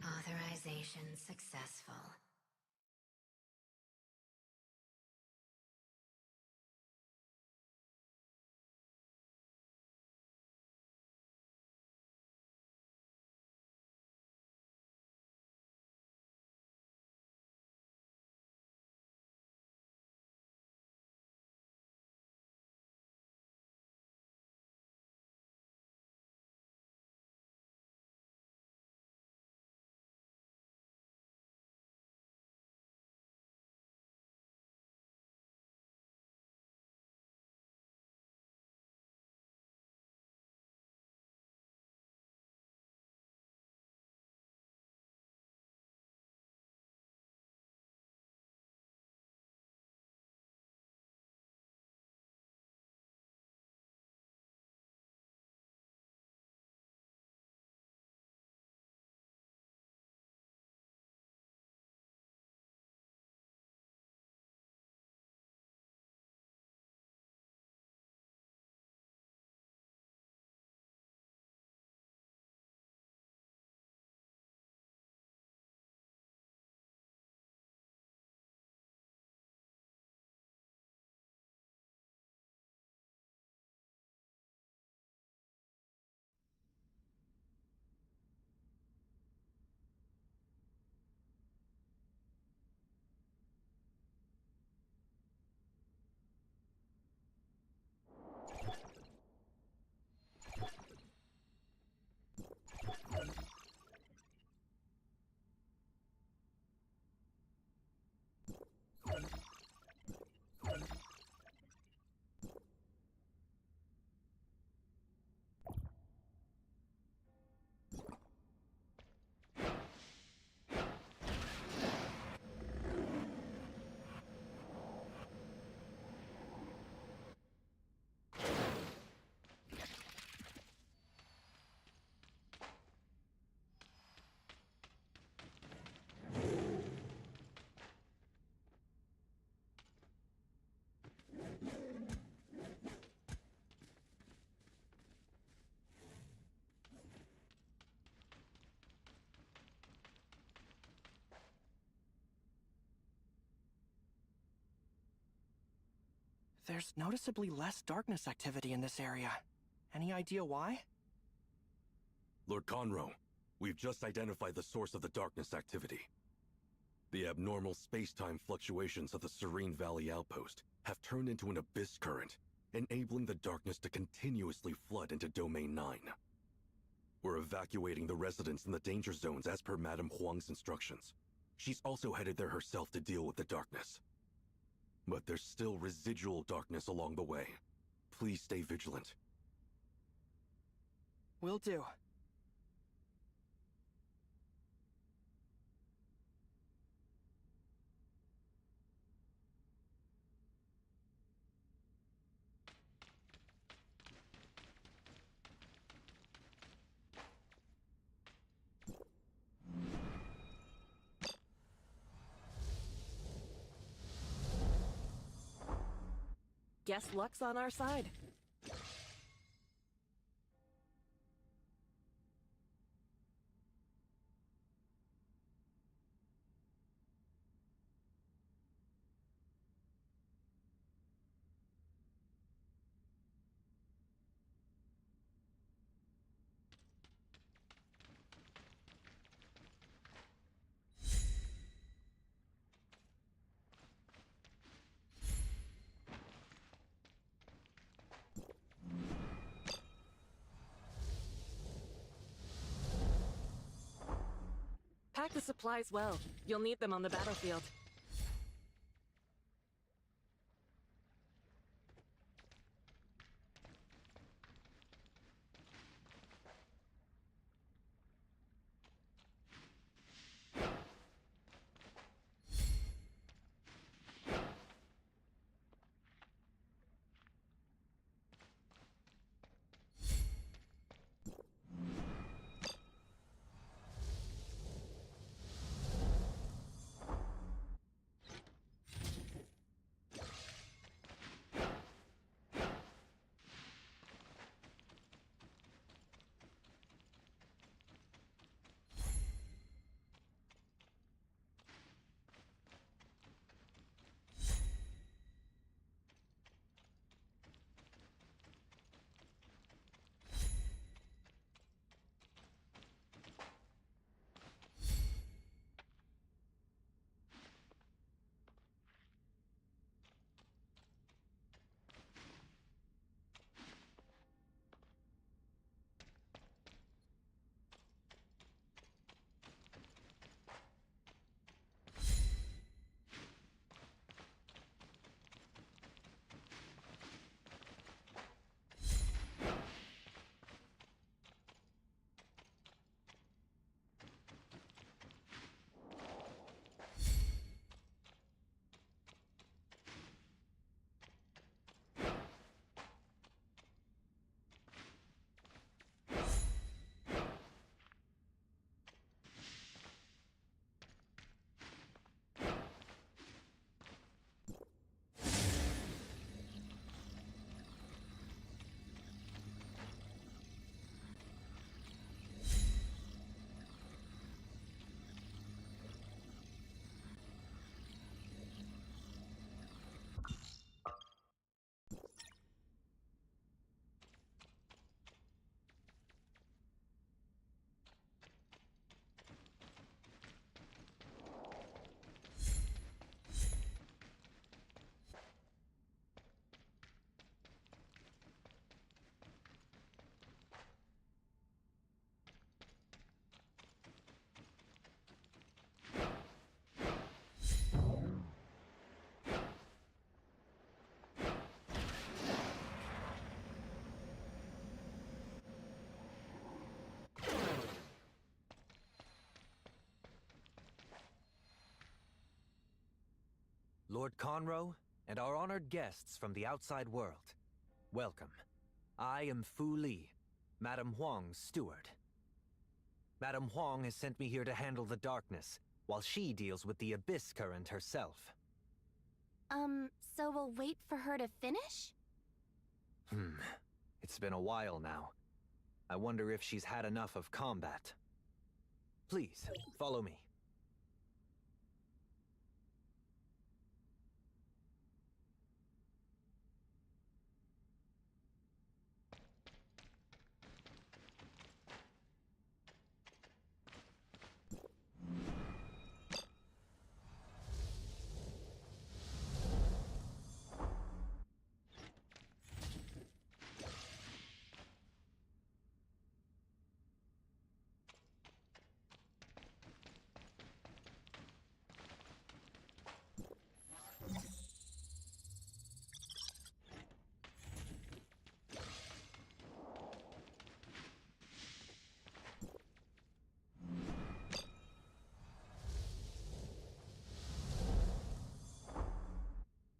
Authorization successful. There's noticeably less darkness activity in this area. Any idea why? Lord Conroe, we've just identified the source of the darkness activity. The abnormal space-time fluctuations of the Serene Valley outpost have turned into an abyss current, enabling the darkness to continuously flood into Domain 9. We're evacuating the residents in the danger zones as per Madame Huang's instructions. She's also headed there herself to deal with the darkness. But there's still residual darkness along the way. Please stay vigilant. Will do. Guess luck's on our side. Pack the supplies well. You'll need them on the battlefield. Lord Conroe, and our honored guests from the outside world. Welcome. I am Fu Li, Madame Huang's steward. Madame Huang has sent me here to handle the darkness, while she deals with the Abyss current herself. So we'll wait for her to finish? It's been a while now. I wonder if she's had enough of combat. Please, follow me.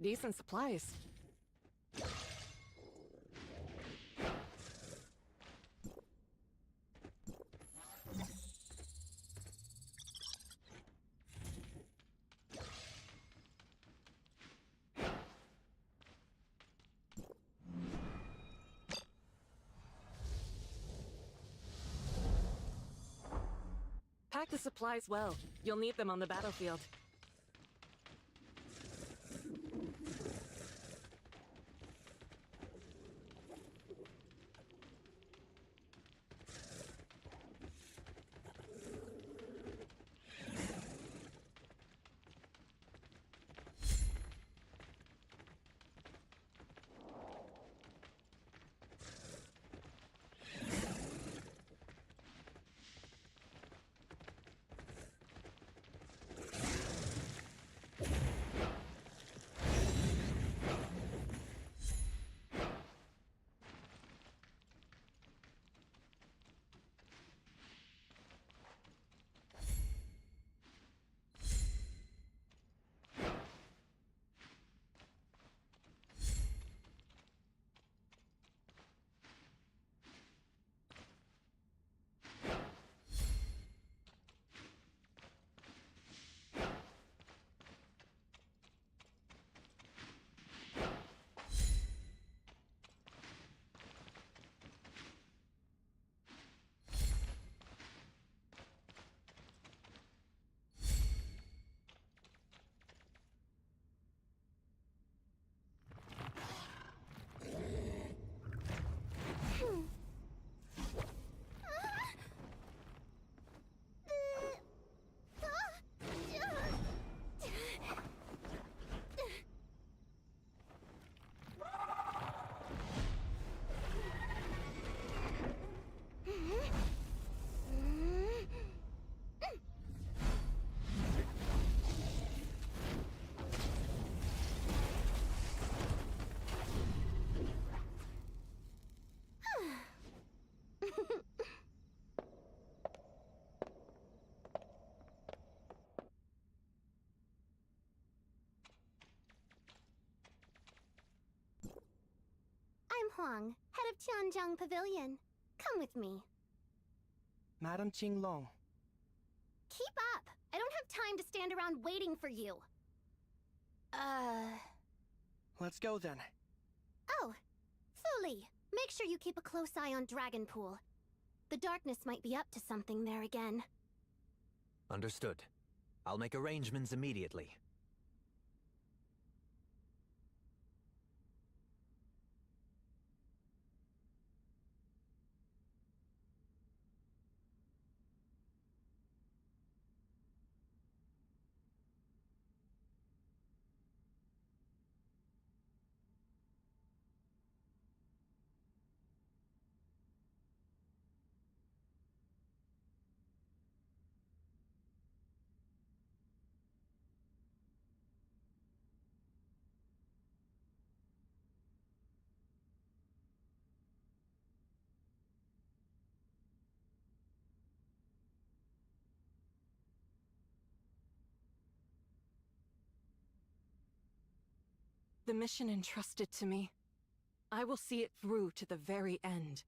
Decent supplies. Pack the supplies well. You'll need them on the battlefield. I'm Huang, head of Tianjiang Pavilion. Come with me. Madam Qinglong. Keep up! I don't have time to stand around waiting for you. Let's go then. Oh, Fuli, make sure you keep a close eye on Dragonpool. The darkness might be up to something there again. Understood. I'll make arrangements immediately. The mission entrusted to me. I will see it through to the very end.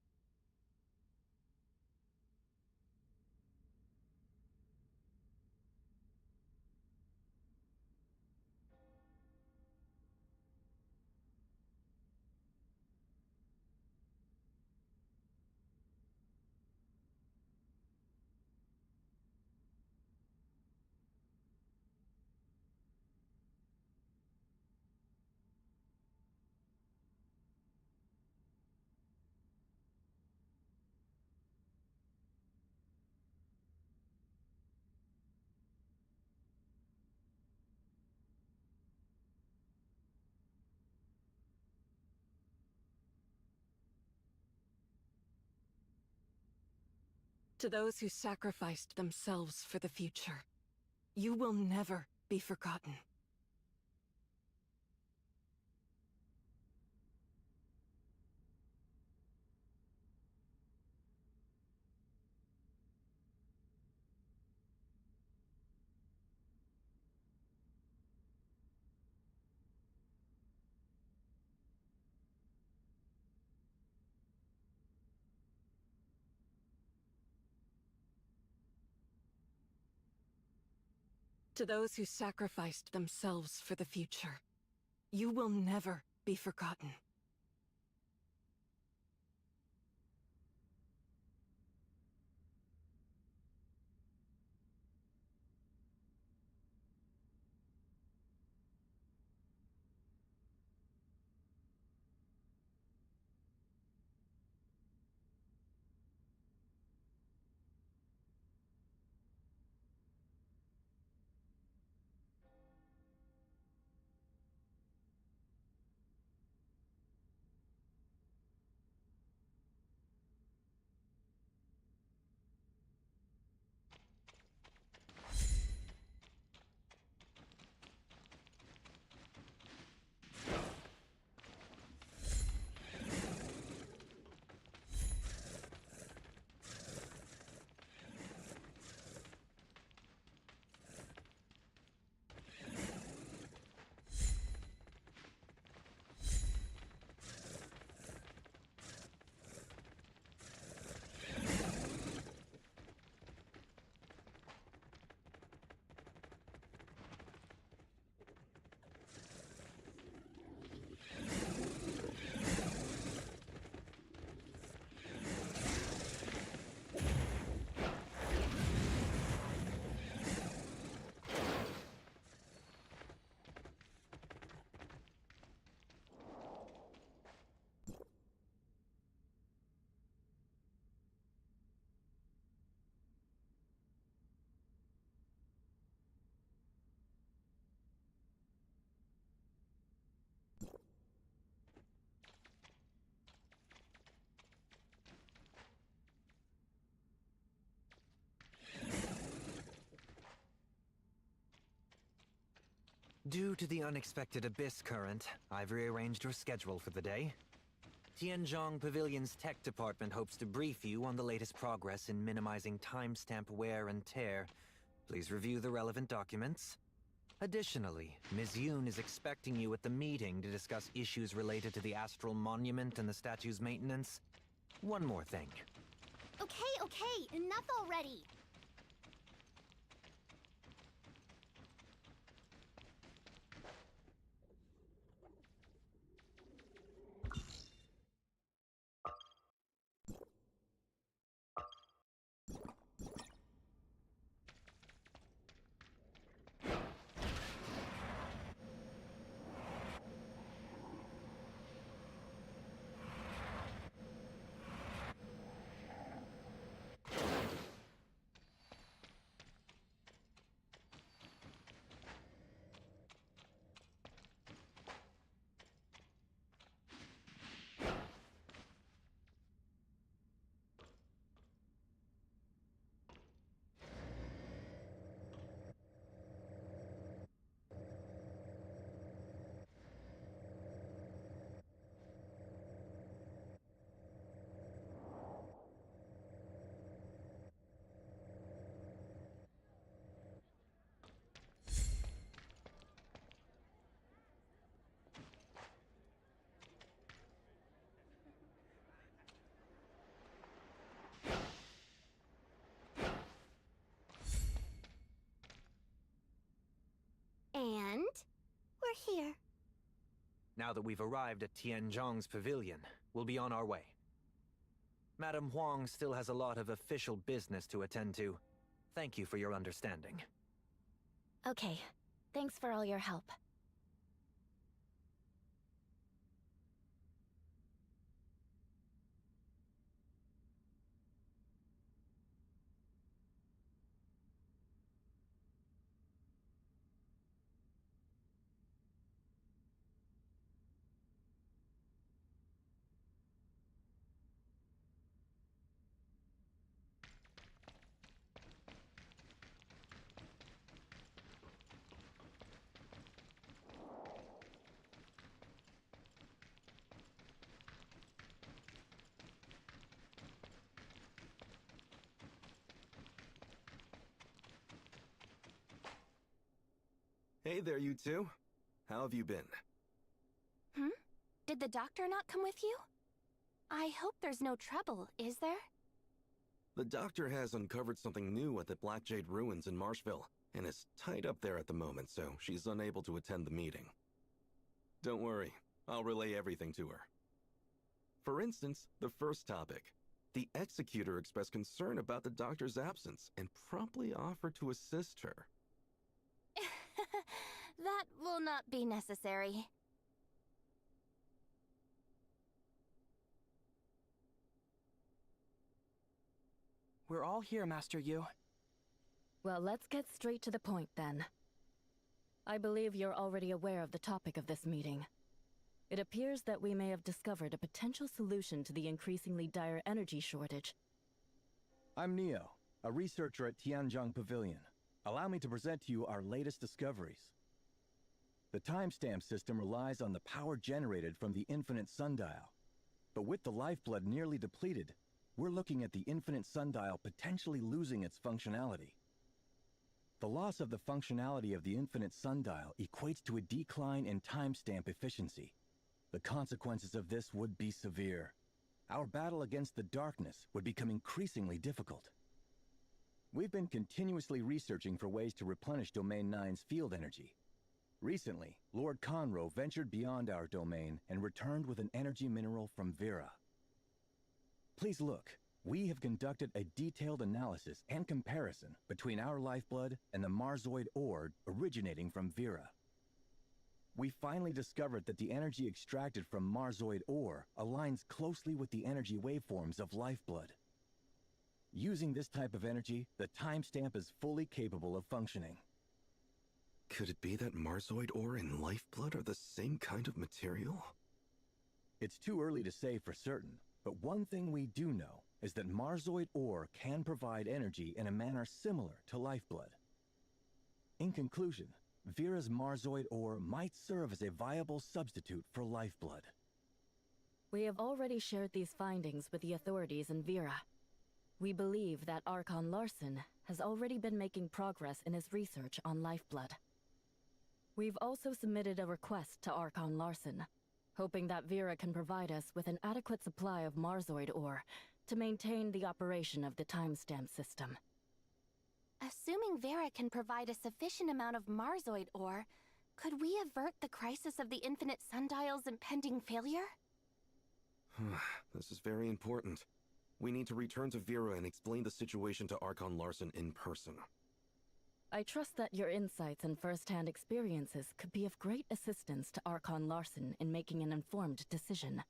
To those who sacrificed themselves for the future, you will never be forgotten. To those who sacrificed themselves for the future, you will never be forgotten. Due to the unexpected Abyss current, I've rearranged your schedule for the day. Tianzhong Pavilion's tech department hopes to brief you on the latest progress in minimizing timestamp wear and tear. Please review the relevant documents. Additionally, Ms. Yoon is expecting you at the meeting to discuss issues related to the Astral Monument and the statue's maintenance. One more thing. Okay, enough already! And we're here. Now that we've arrived at Tianzhong's pavilion, we'll be on our way. Madame Huang still has a lot of official business to attend to. Thank you for your understanding. Okay, thanks for all your help. Hey there, you two. How have you been? Did the doctor not come with you? I hope there's no trouble, is there? The doctor has uncovered something new at the Black Jade Ruins in Marshville, and is tied up there at the moment, so she's unable to attend the meeting. Don't worry, I'll relay everything to her. For instance, the first topic. The Executor expressed concern about the doctor's absence, and promptly offered to assist her. That will not be necessary. We're all here, Master Yu. Well, let's get straight to the point then. I believe you're already aware of the topic of this meeting. It appears that we may have discovered a potential solution to the increasingly dire energy shortage. I'm Neo, a researcher at Tianzhong Pavilion. Allow me to present to you our latest discoveries. The timestamp system relies on the power generated from the infinite sundial. But with the lifeblood nearly depleted, we're looking at the infinite sundial potentially losing its functionality. The loss of the functionality of the infinite sundial equates to a decline in timestamp efficiency. The consequences of this would be severe. Our battle against the darkness would become increasingly difficult. We've been continuously researching for ways to replenish Domain 9's field energy. Recently, Lord Conroe ventured beyond our domain and returned with an energy mineral from Vera. Please look. We have conducted a detailed analysis and comparison between our lifeblood and the Marzoid ore originating from Vera. We finally discovered that the energy extracted from Marzoid ore aligns closely with the energy waveforms of lifeblood. Using this type of energy, the timestamp is fully capable of functioning. Could it be that Marzoid ore and lifeblood are the same kind of material? It's too early to say for certain, but one thing we do know is that Marzoid ore can provide energy in a manner similar to lifeblood. In conclusion, Vera's Marzoid ore might serve as a viable substitute for lifeblood. We have already shared these findings with the authorities in Vera. We believe that Archon Larson has already been making progress in his research on lifeblood. We've also submitted a request to Archon Larson, hoping that Vera can provide us with an adequate supply of Marzoid ore to maintain the operation of the timestamp system. Assuming Vera can provide a sufficient amount of Marzoid ore, could we avert the crisis of the infinite sundial's impending failure? This is very important. We need to return to Vera and explain the situation to Archon Larson in person. I trust that your insights and first-hand experiences could be of great assistance to Archon Larson in making an informed decision.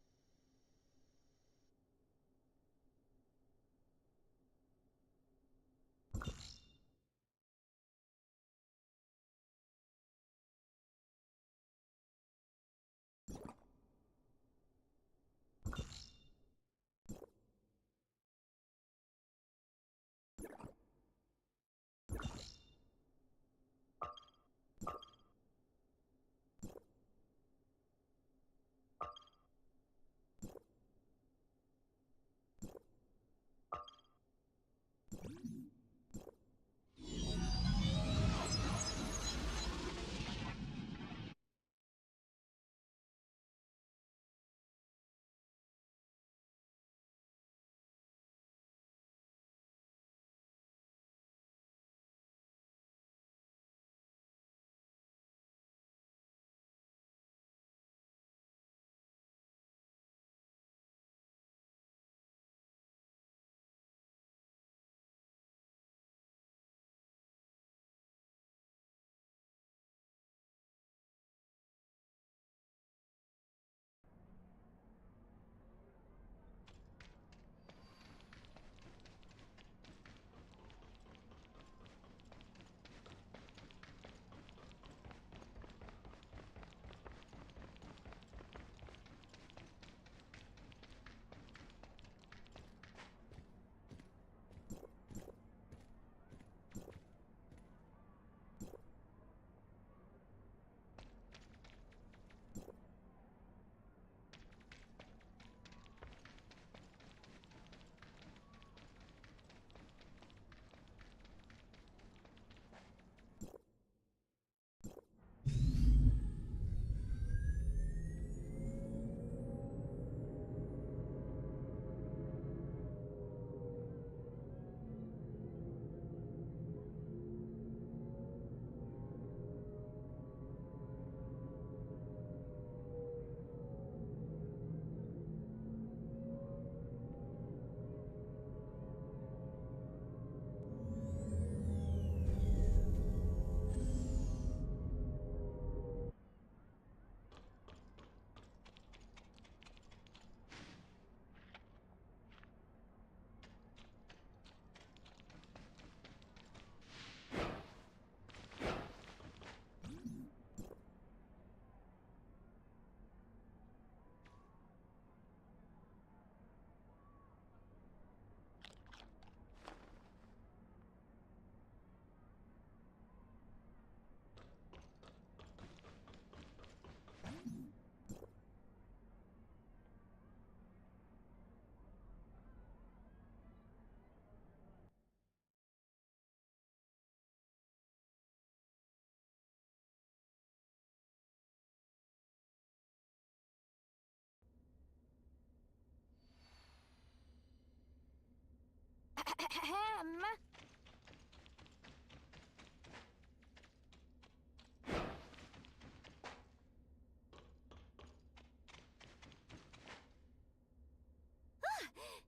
Ahem.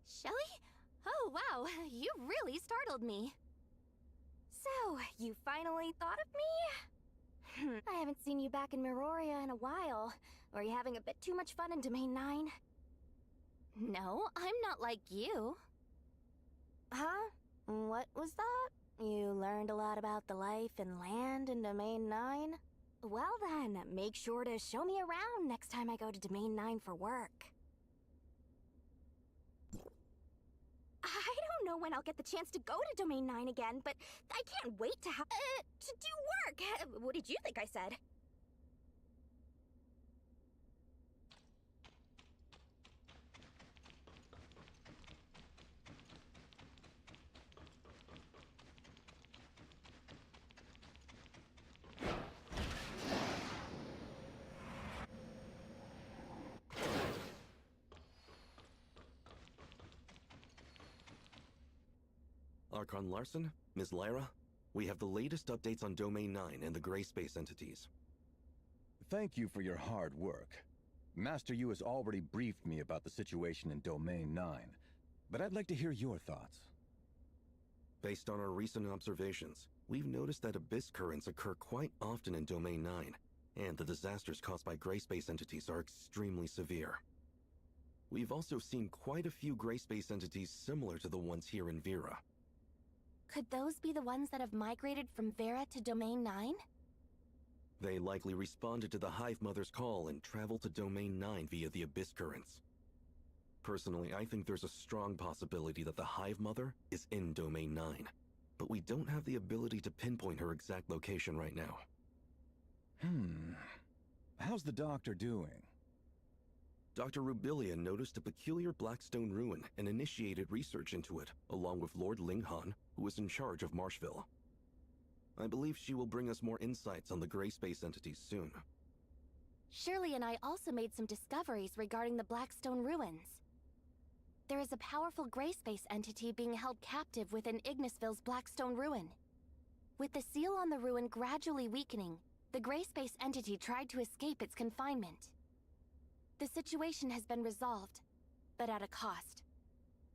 Shelly? Oh, wow, you really startled me. So, you finally thought of me? I haven't seen you back in Miroria in a while. Were you having a bit too much fun in Domain 9? No, I'm not like you. Huh? What was that? You learned a lot about the life and land in Domain 9? Well then, make sure to show me around next time I go to Domain 9 for work. I don't know when I'll get the chance to go to Domain 9 again, but I can't wait to to do work! What did you think I said? Archon Larson, Ms. Lyra, we have the latest updates on Domain 9 and the gray space entities. Thank you for your hard work. Master Yu has already briefed me about the situation in Domain 9, but I'd like to hear your thoughts. Based on our recent observations, we've noticed that abyss currents occur quite often in Domain 9, and the disasters caused by gray space entities are extremely severe. We've also seen quite a few gray space entities similar to the ones here in Vera. Could those be the ones that have migrated from Vera to Domain 9? They likely responded to the Hive Mother's call and traveled to Domain 9 via the abyss currents. Personally, I think there's a strong possibility that the Hive Mother is in Domain 9, but we don't have the ability to pinpoint her exact location right now. How's the doctor doing? Dr. Rubilia noticed a peculiar Blackstone ruin and initiated research into it, along with Lord Linghan, who is in charge of Marshville. I believe she will bring us more insights on the gray space entities soon. Shirley and I also made some discoveries regarding the Blackstone ruins. There is a powerful gray space entity being held captive within Ignisville's Blackstone ruin. With the seal on the ruin gradually weakening, the gray space entity tried to escape its confinement. The situation has been resolved, but at a cost.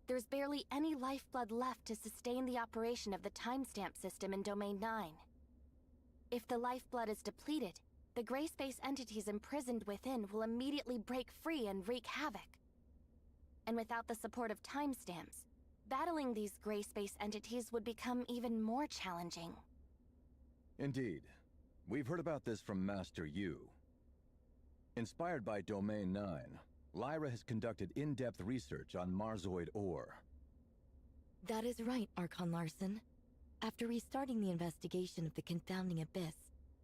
There's barely any lifeblood left to sustain the operation of the timestamp system in Domain 9. If the lifeblood is depleted, the gray space entities imprisoned within will immediately break free and wreak havoc. And without the support of timestamps, battling these gray space entities would become even more challenging. Indeed. We've heard about this from Master Yu. Inspired by Domain 9, Lyra has conducted in-depth research on Marzoid ore. That is right, Archon Larson. After restarting the investigation of the confounding abyss,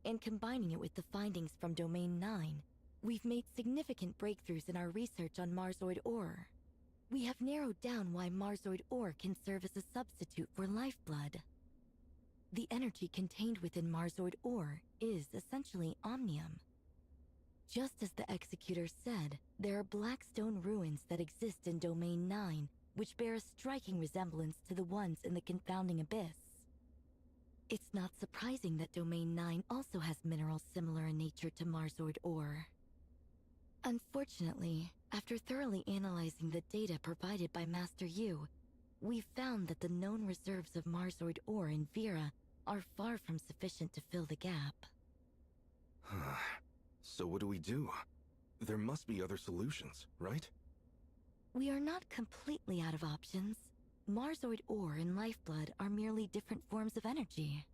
and combining it with the findings from Domain 9, we've made significant breakthroughs in our research on Marzoid ore. We have narrowed down why Marzoid ore can serve as a substitute for lifeblood. The energy contained within Marzoid ore is essentially omnium. Just as the Executor said, there are Blackstone ruins that exist in Domain 9, which bear a striking resemblance to the ones in the confounding abyss. It's not surprising that Domain 9 also has minerals similar in nature to Marzoid ore. Unfortunately, after thoroughly analyzing the data provided by Master Yu, we found that the known reserves of Marzoid ore in Vera are far from sufficient to fill the gap. So what do we do? There must be other solutions, right? We are not completely out of options. Marzoid ore and lifeblood are merely different forms of energy.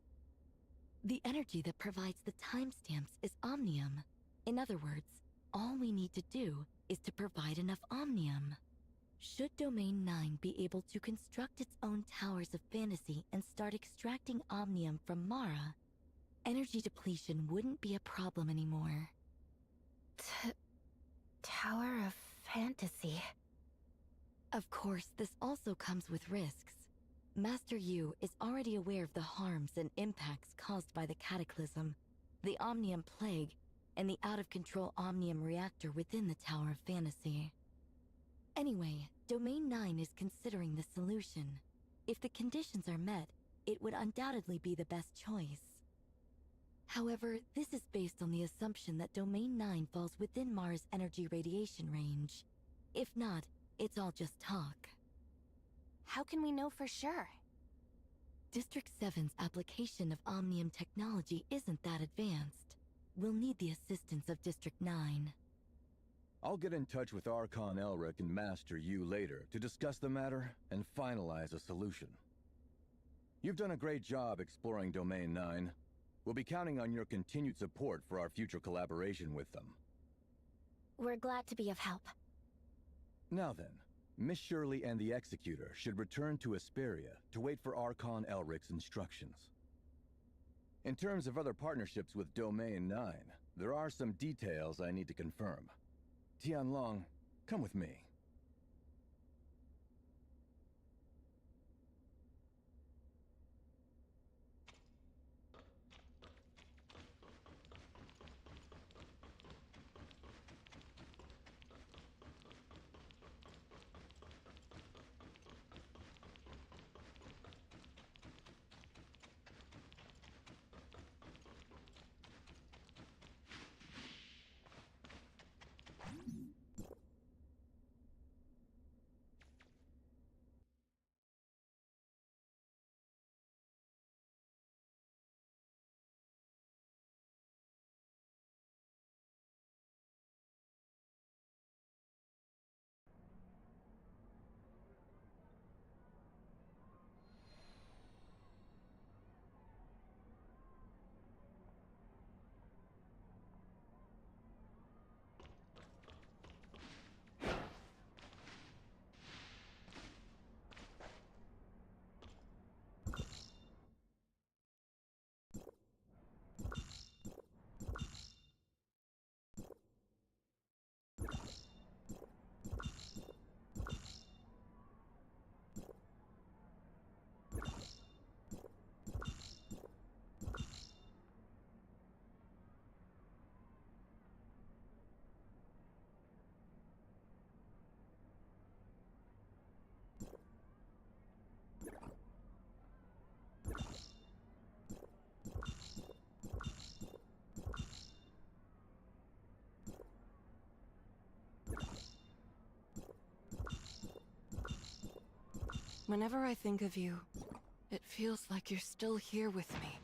The energy that provides the timestamps is omnium. In other words, all we need to do is to provide enough omnium. Should Domain 9 be able to construct its own towers of fantasy and start extracting omnium from Mara, energy depletion wouldn't be a problem anymore. Tower of Fantasy. Of course, this also comes with risks. Master Yu is already aware of the harms and impacts caused by the Cataclysm, the Omnium Plague, and the out-of-control Omnium Reactor within the Tower of Fantasy. Anyway, Domain 9 is considering the solution. If the conditions are met, it would undoubtedly be the best choice. However, this is based on the assumption that Domain 9 falls within Mars' energy radiation range. If not, it's all just talk. How can we know for sure? District 7's application of Omnium technology isn't that advanced. We'll need the assistance of District 9. I'll get in touch with Archon Elric and Master Yu later to discuss the matter and finalize a solution. You've done a great job exploring Domain 9. We'll be counting on your continued support for our future collaboration with them. We're glad to be of help. Now then, Miss Shirley and the Executor should return to Asperia to wait for Archon Elric's instructions. In terms of other partnerships with Domain 9, there are some details I need to confirm. Tianlong, come with me. Whenever I think of you, it feels like you're still here with me.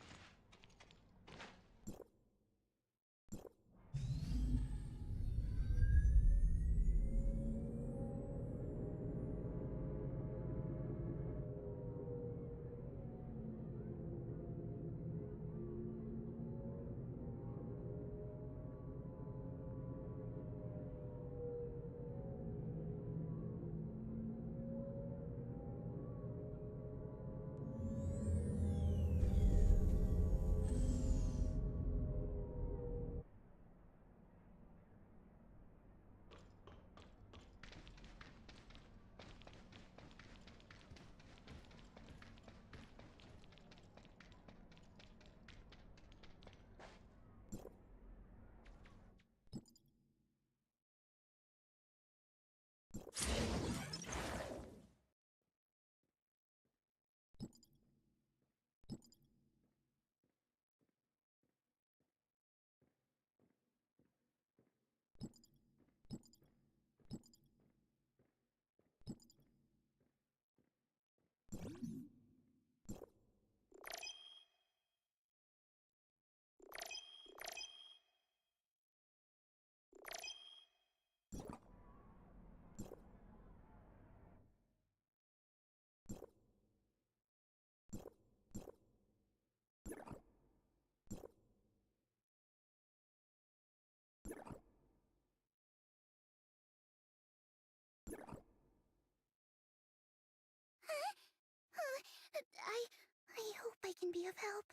I hope I can be of help.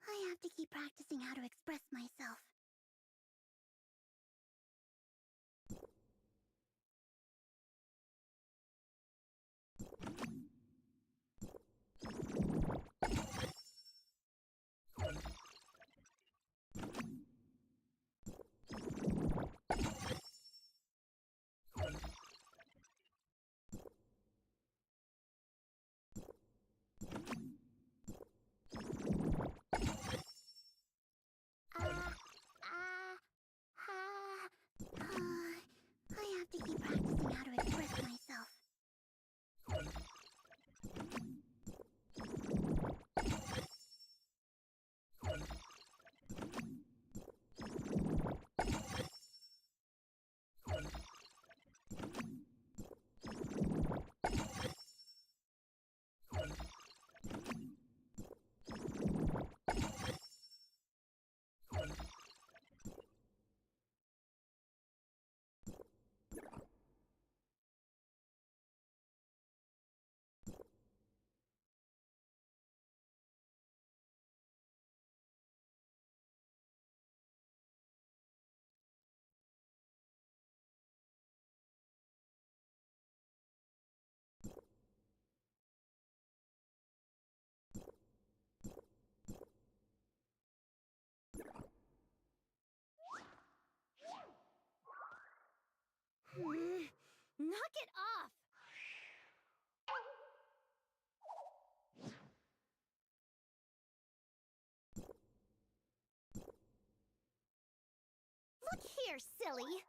I have to keep practicing how to express myself. Knock it off! Look here, silly!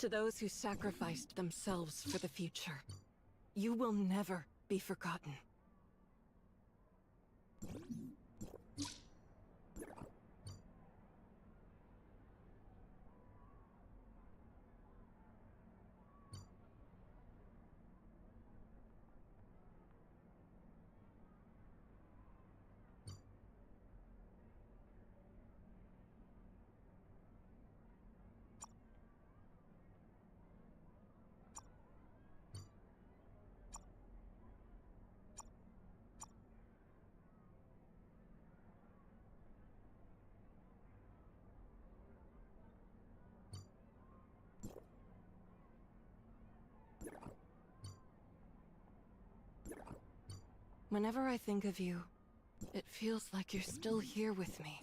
To those who sacrificed themselves for the future, you will never be forgotten. Whenever I think of you, it feels like you're still here with me.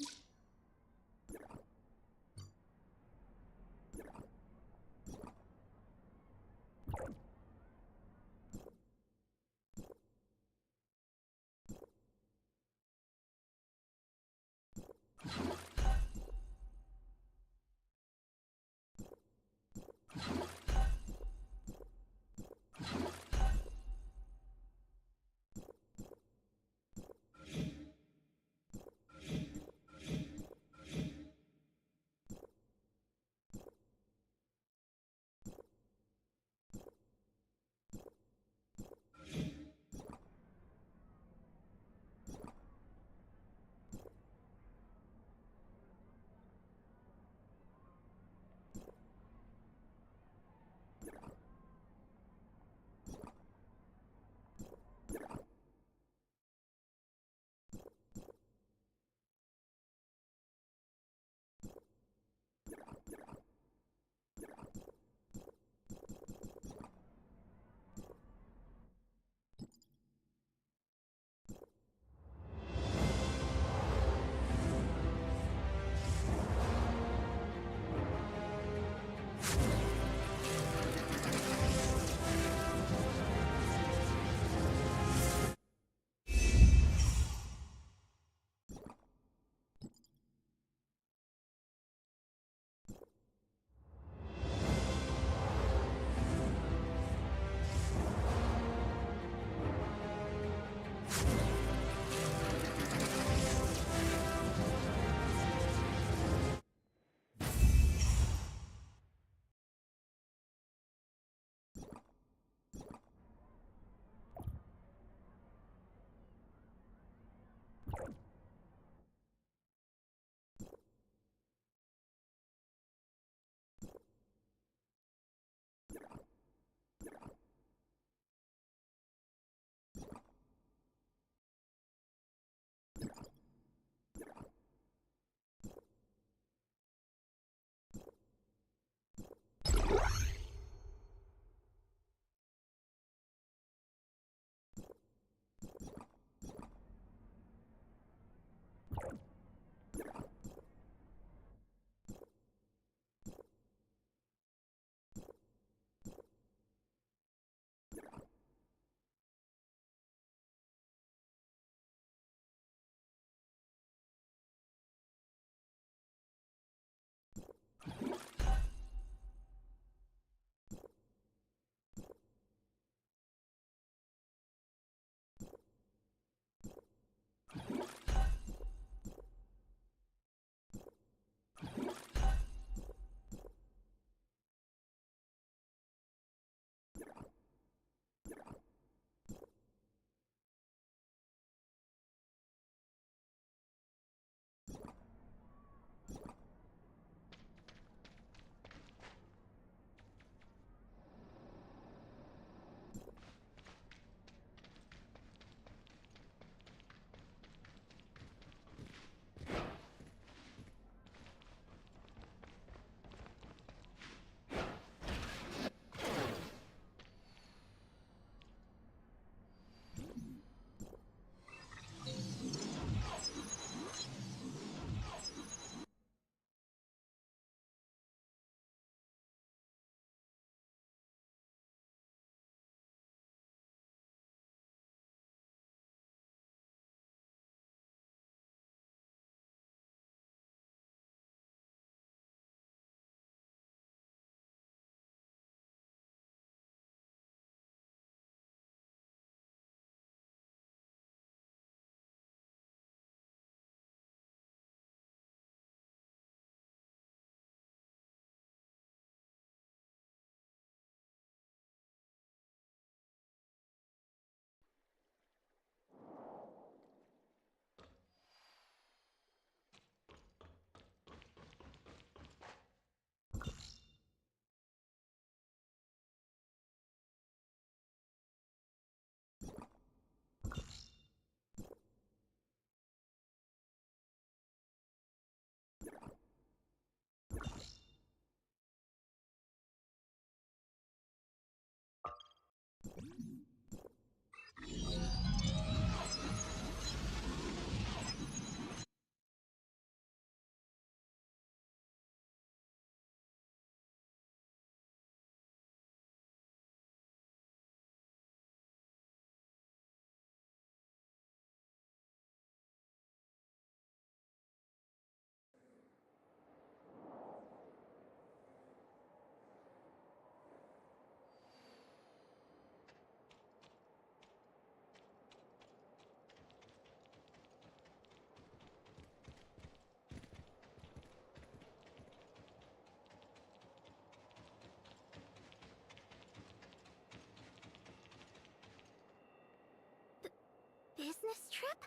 business trip?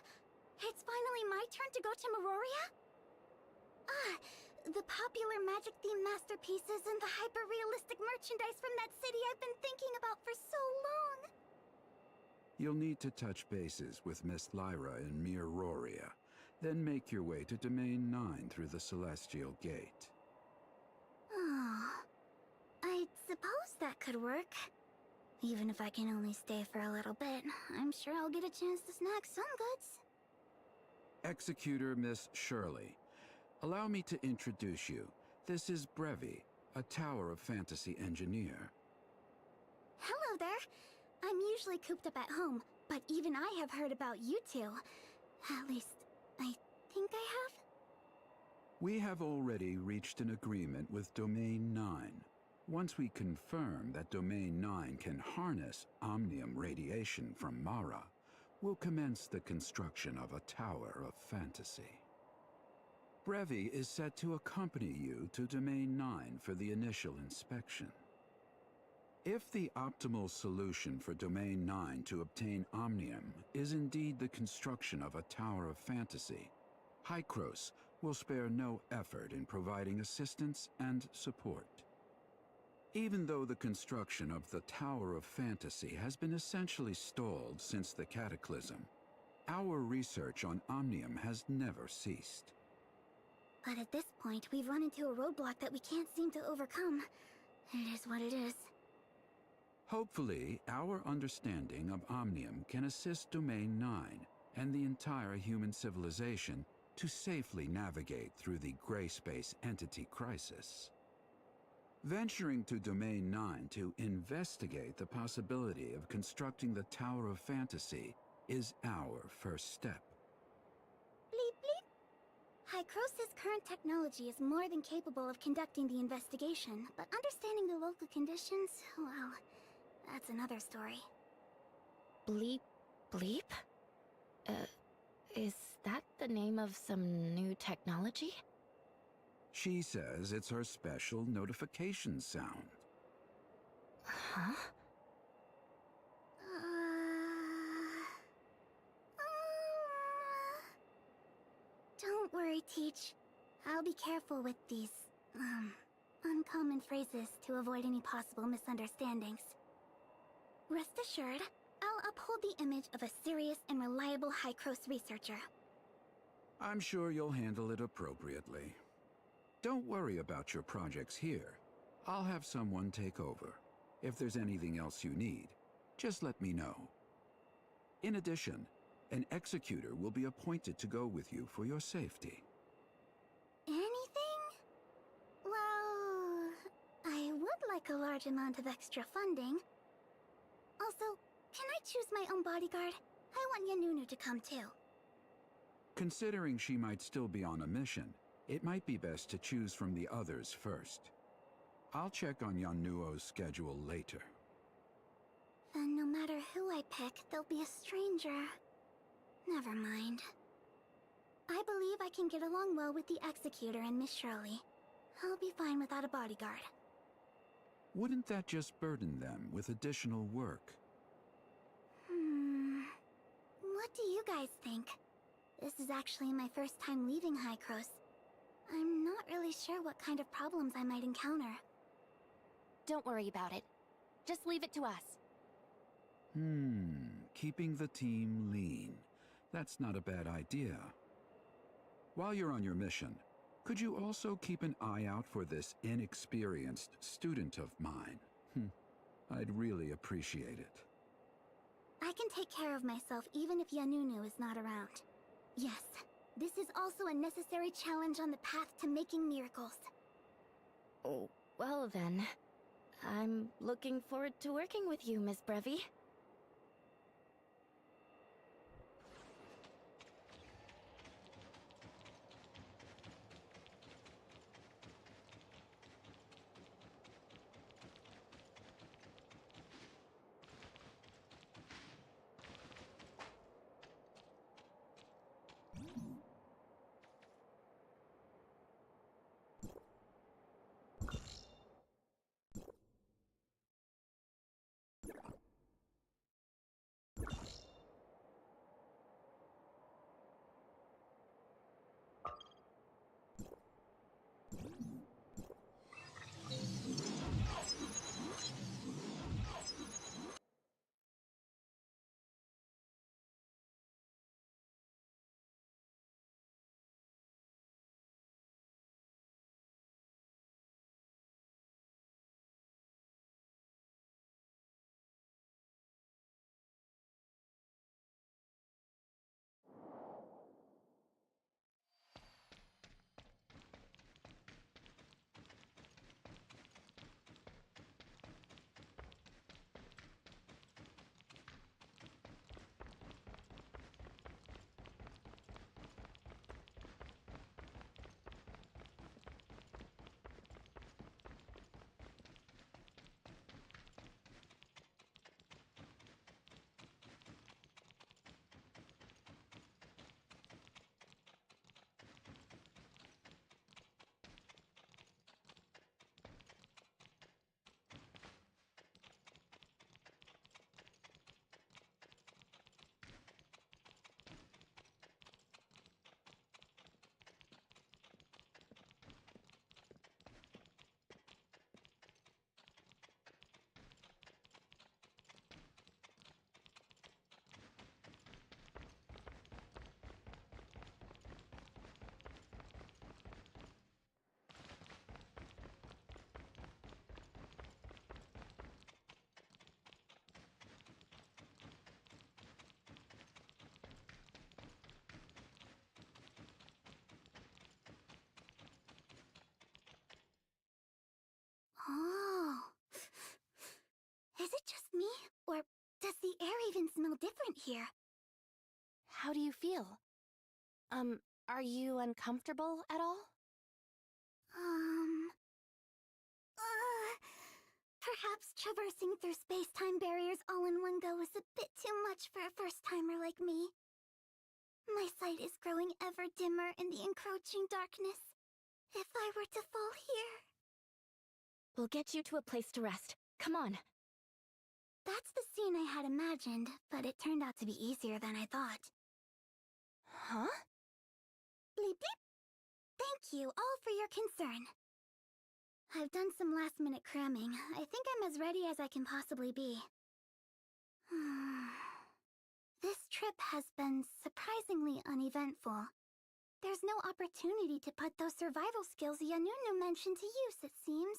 It's finally my turn to go to Meroria? Ah, the popular magic-themed masterpieces and the hyper-realistic merchandise from that city I've been thinking about for so long. You'll need to touch bases with Miss Lyra in Meroria, then make your way to Domain 9 through the Celestial Gate. Oh, I suppose that could work. Even if I can only stay for a little bit, I'm sure I'll get a chance to snag some goods. Executor Miss Shirley, allow me to introduce you. This is Brevi, a Tower of Fantasy engineer. Hello there. I'm usually cooped up at home, but even I have heard about you two. At least, I think I have. We have already reached an agreement with Domain 9. Once we confirm that Domain 9 can harness omnium radiation from Mara, we'll commence the construction of a Tower of Fantasy. Brevi is set to accompany you to Domain 9 for the initial inspection. If the optimal solution for Domain 9 to obtain omnium is indeed the construction of a Tower of Fantasy, Hykros will spare no effort in providing assistance and support. Even though the construction of the Tower of Fantasy has been essentially stalled since the Cataclysm, our research on omnium has never ceased. But at this point, we've run into a roadblock that we can't seem to overcome. It is what it is. Hopefully, our understanding of omnium can assist Domain 9 and the entire human civilization to safely navigate through the gray space entity crisis. Venturing to Domain 9 to investigate the possibility of constructing the Tower of Fantasy is our first step. Bleep bleep. Hykros' current technology is more than capable of conducting the investigation, but understanding the local conditions, well, that's another story. Bleep bleep? Is that the name of some new technology? She says it's her special notification sound. Huh? Don't worry, Teach. I'll be careful with these, uncommon phrases to avoid any possible misunderstandings. Rest assured, I'll uphold the image of a serious and reliable Hykros researcher. I'm sure you'll handle it appropriately. Don't worry about your projects here. I'll have someone take over. If there's anything else you need, just let me know. In addition, an executor will be appointed to go with you for your safety. Anything? Well, I would like a large amount of extra funding. Also, can I choose my own bodyguard? I want Yanunu to come too. Considering she might still be on a mission, it might be best to choose from the others first. I'll check on Yanuo's schedule later. Then no matter who I pick, they'll be a stranger. Never mind. I believe I can get along well with the Executor and Miss Shirley. I'll be fine without a bodyguard. Wouldn't that just burden them with additional work? What do you guys think? This is actually my first time leaving Hykros. I'm not really sure what kind of problems I might encounter. Don't worry about it. Just leave it to us. Keeping the team lean. That's not a bad idea. While you're on your mission, could you also keep an eye out for this inexperienced student of mine? I'd really appreciate it. I can take care of myself even if Yanunu is not around. Yes, this is also a necessary challenge on the path to making miracles. Oh, well then. I'm looking forward to working with you, Miss Brevi. here. How do you feel? Are you uncomfortable at all? Perhaps traversing through space-time barriers all in one go is a bit too much for a first-timer like me. My sight is growing ever dimmer in the encroaching darkness. If I were to fall here... We'll get you to a place to rest. Come on. That's the scene I had imagined, but it turned out to be easier than I thought. Huh? Bleep bleep. Thank you all for your concern. I've done some last-minute cramming. I think I'm as ready as I can possibly be. This trip has been surprisingly uneventful. There's no opportunity to put those survival skills Yanunu mentioned to use, it seems.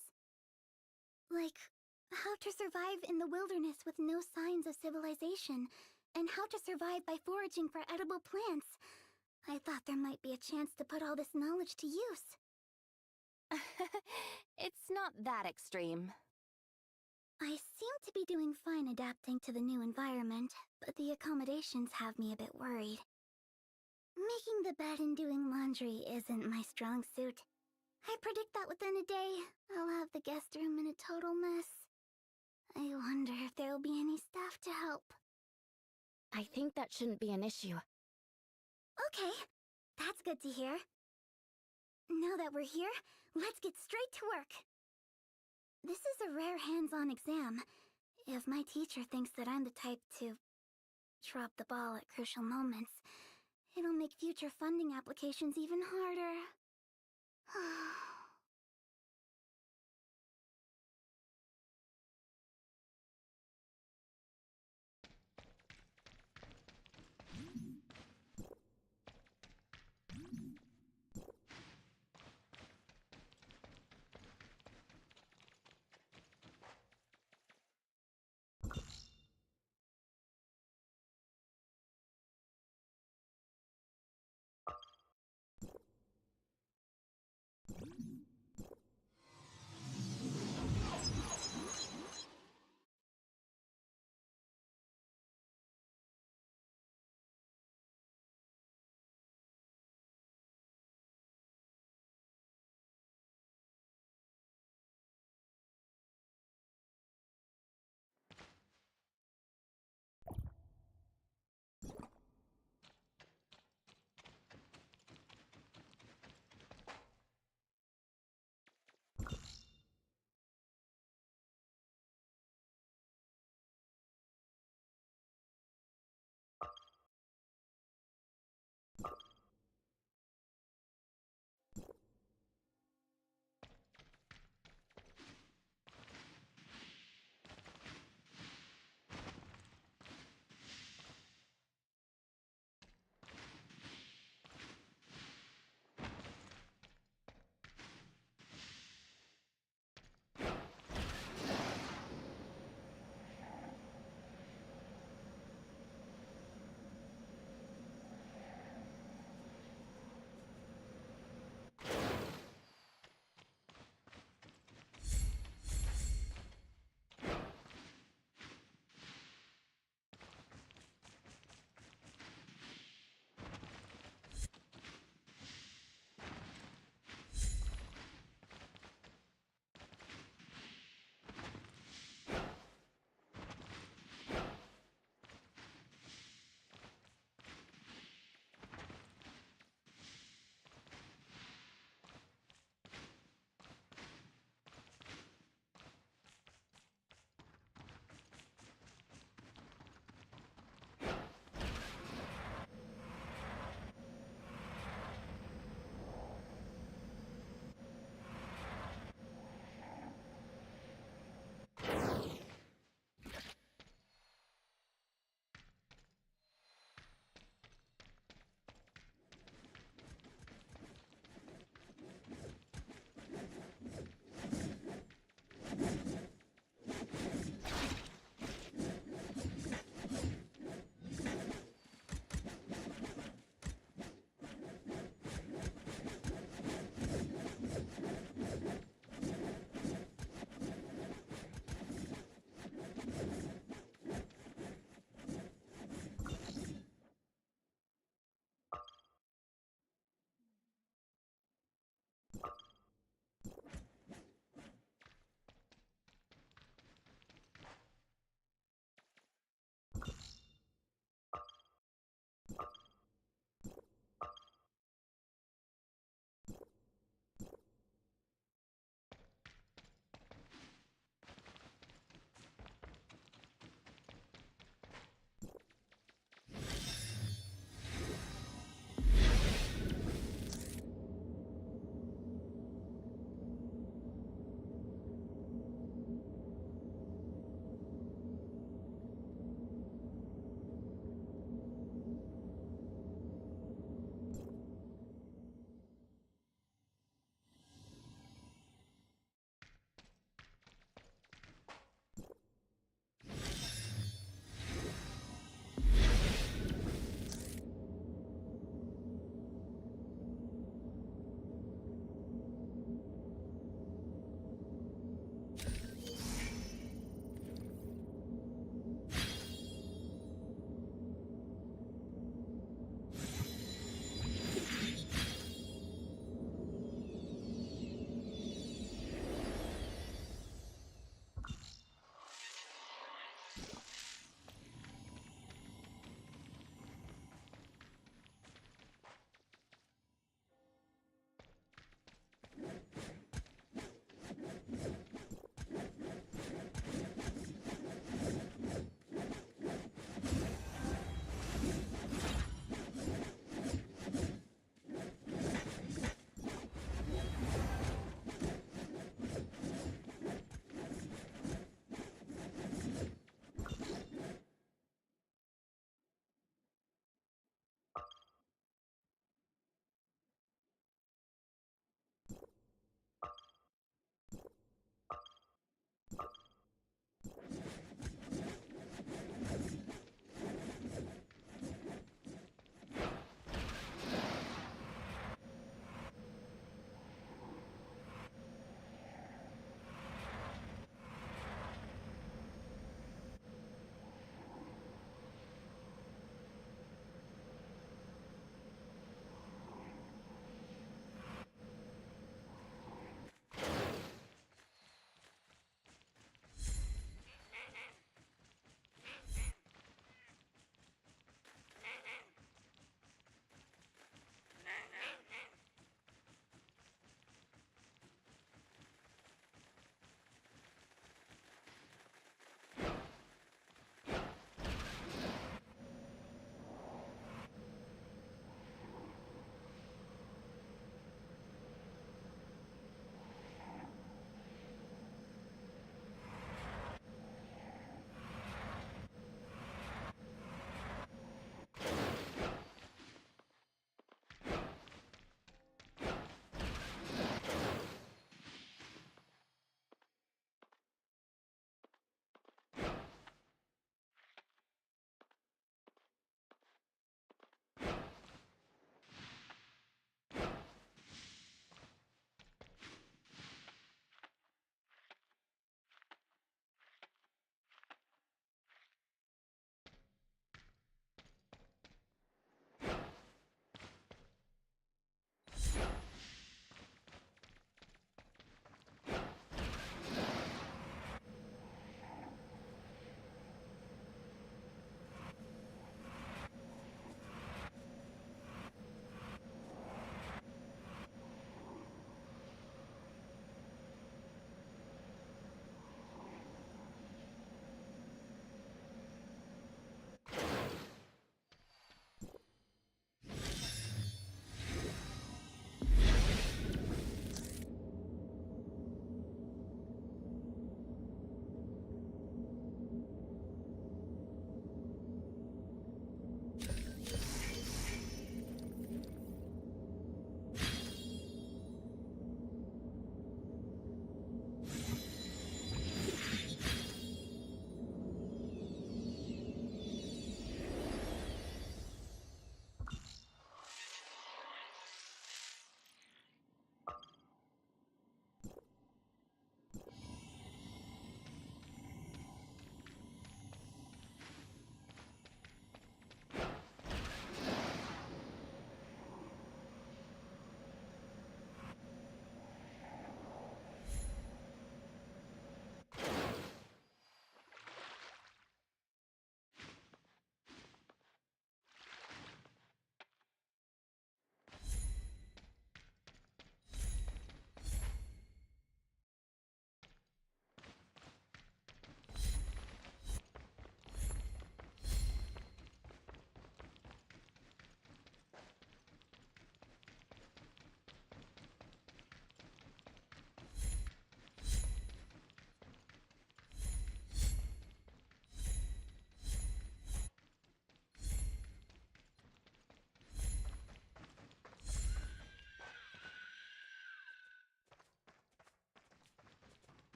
Like, how to survive in the wilderness with no signs of civilization, and how to survive by foraging for edible plants. I thought there might be a chance to put all this knowledge to use. It's not that extreme. I seem to be doing fine adapting to the new environment, but the accommodations have me a bit worried. Making the bed and doing laundry isn't my strong suit. I predict that within a day, I'll have the guest room in a total mess. I wonder if there'll be any staff to help. I think that shouldn't be an issue. Okay, that's good to hear. Now that we're here, let's get straight to work. This is a rare hands-on exam. If my teacher thinks that I'm the type to drop the ball at crucial moments, it'll make future funding applications even harder.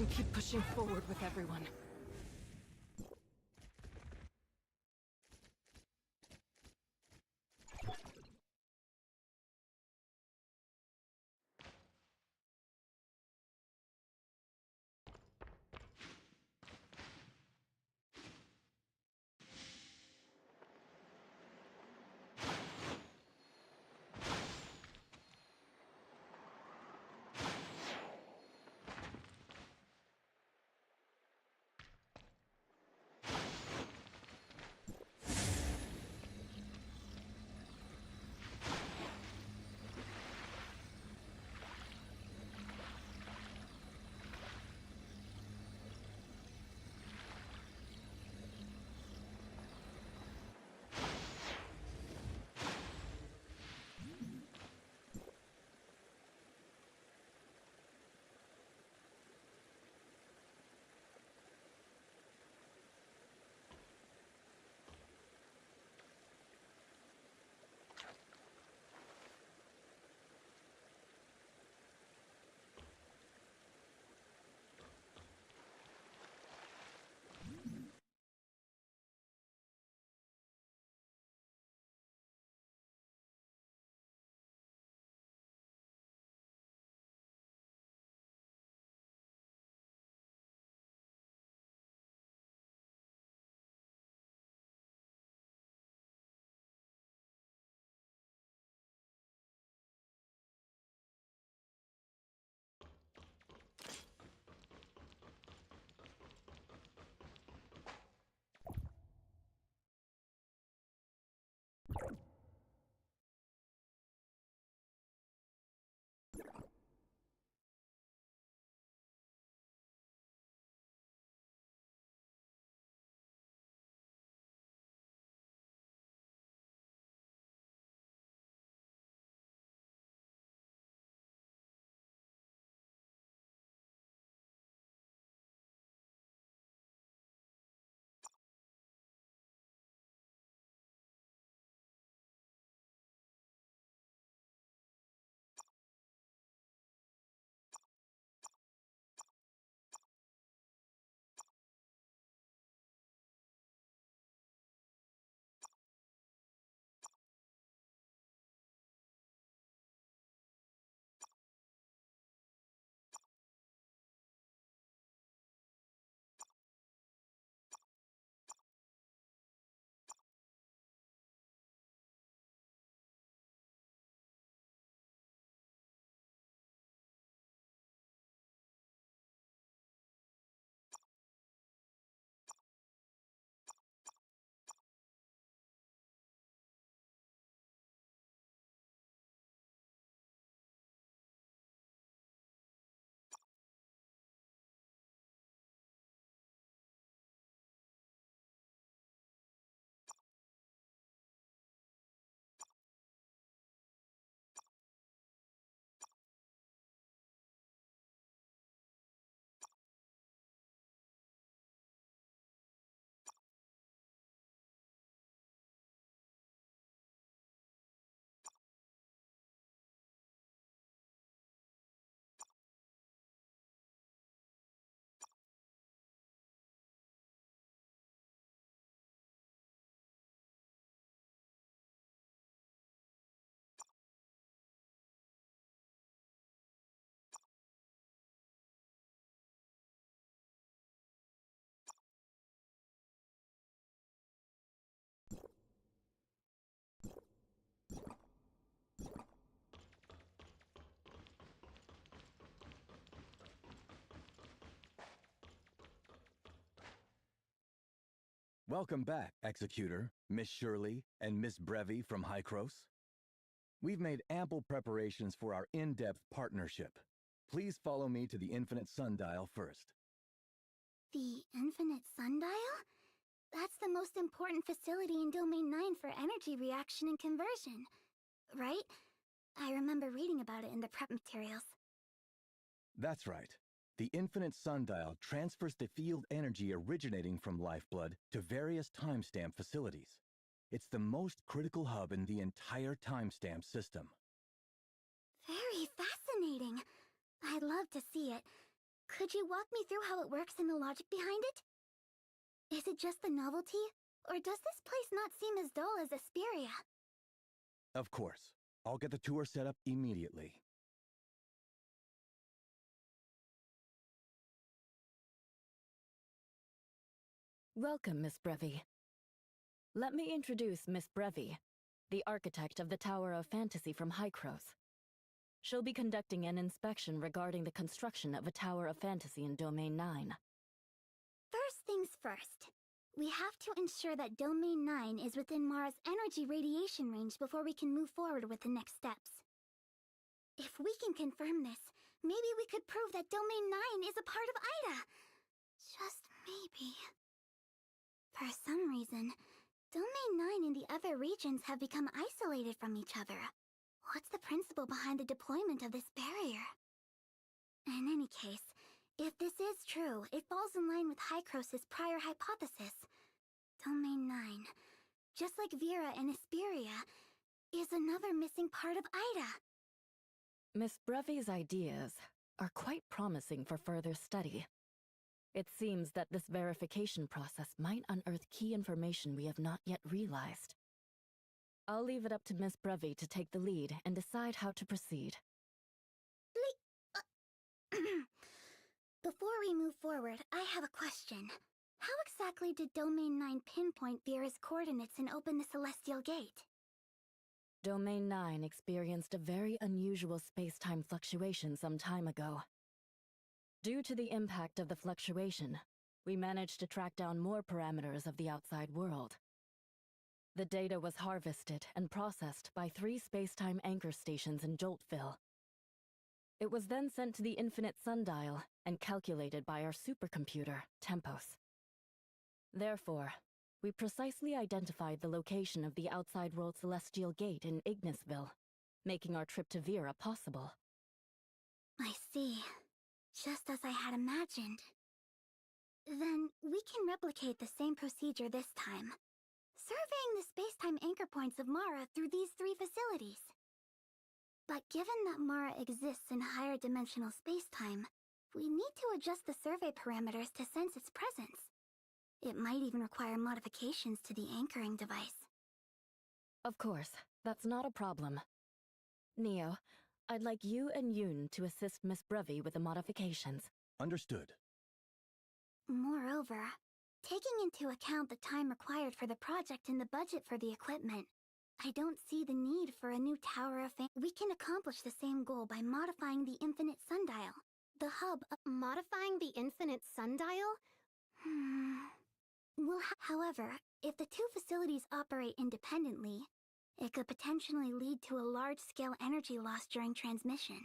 keep pushing forward with everyone. Welcome back, Executor, Miss Shirley, and Miss Brevy from Hycros. We've made ample preparations for our in-depth partnership. Please follow me to the Infinite Sundial first. The Infinite Sundial? That's the most important facility in Domain 9 for energy reaction and conversion, right? I remember reading about it in the prep materials. That's right. The Infinite Sundial transfers the field energy originating from Lifeblood to various timestamp facilities. It's the most critical hub in the entire timestamp system. Very fascinating. I'd love to see it. Could you walk me through how it works and the logic behind it? Is it just the novelty, or does this place not seem as dull as Asperia? Of course. I'll get the tour set up immediately. Welcome, Miss Brevi. Let me introduce Miss Brevi, the architect of the Tower of Fantasy from Hykros. She'll be conducting an inspection regarding the construction of a Tower of Fantasy in Domain 9. First things first. We have to ensure that Domain 9 is within Mara's energy radiation range before we can move forward with the next steps. If we can confirm this, maybe we could prove that Domain 9 is a part of Ida. Just maybe. For some reason, Domain 9 and the other regions have become isolated from each other. What's the principle behind the deployment of this barrier? In any case, if this is true, it falls in line with Hykros' prior hypothesis. Domain 9, just like Vera and Asperia, is another missing part of Ida. Miss Brevi's ideas are quite promising for further study. It seems that this verification process might unearth key information we have not yet realized. I'll leave it up to Miss Brevi to take the lead and decide how to proceed. Before we move forward, I have a question. How exactly did Domain 9 pinpoint Vera's coordinates and open the Celestial Gate? Domain 9 experienced a very unusual space-time fluctuation some time ago. Due to the impact of the fluctuation, we managed to track down more parameters of the outside world. The data was harvested and processed by 3 space-time anchor stations in Joltville. It was then sent to the Infinite Sundial and calculated by our supercomputer, Tempos. Therefore, we precisely identified the location of the outside world Celestial Gate in Ignisville, making our trip to Vera possible. I see. Just as I had imagined. Then, we can replicate the same procedure this time, surveying the space-time anchor points of Mara through these 3 facilities. But given that Mara exists in higher dimensional space-time, we need to adjust the survey parameters to sense its presence. It might even require modifications to the anchoring device. Of course, that's not a problem. Neo, I'd like you and Yoon to assist Miss Brevi with the modifications. Understood. Moreover, taking into account the time required for the project and the budget for the equipment, I don't see the need for a new Tower of We can accomplish the same goal by modifying the Infinite Sundial. The hub of modifying the Infinite Sundial? However, if the 2 facilities operate independently, it could potentially lead to a large-scale energy loss during transmission.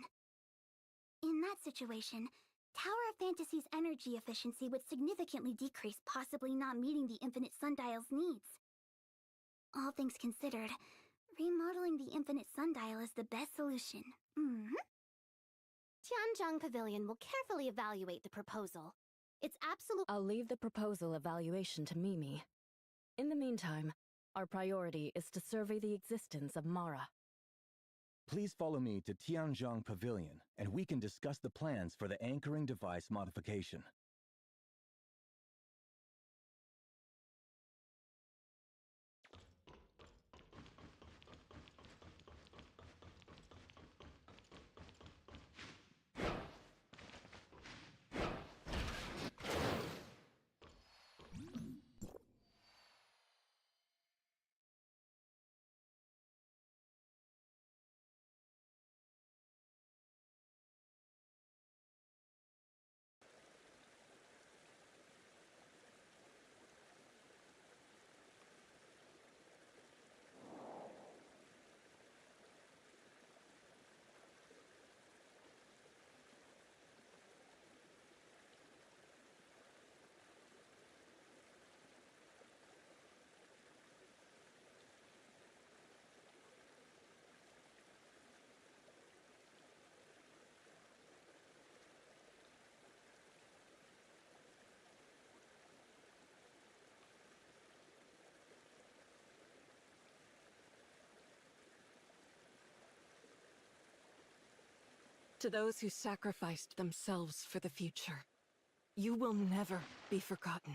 In that situation, Tower of Fantasy's energy efficiency would significantly decrease, possibly not meeting the Infinite Sundial's needs. All things considered, remodeling the Infinite Sundial is the best solution. Tianzhong Pavilion will carefully evaluate the proposal. It's absolute. I'll leave the proposal evaluation to Mimi. In the meantime, our priority is to survey the existence of Mara. Please follow me to Tianzhong Pavilion, and we can discuss the plans for the anchoring device modification. To those who sacrificed themselves for the future, you will never be forgotten.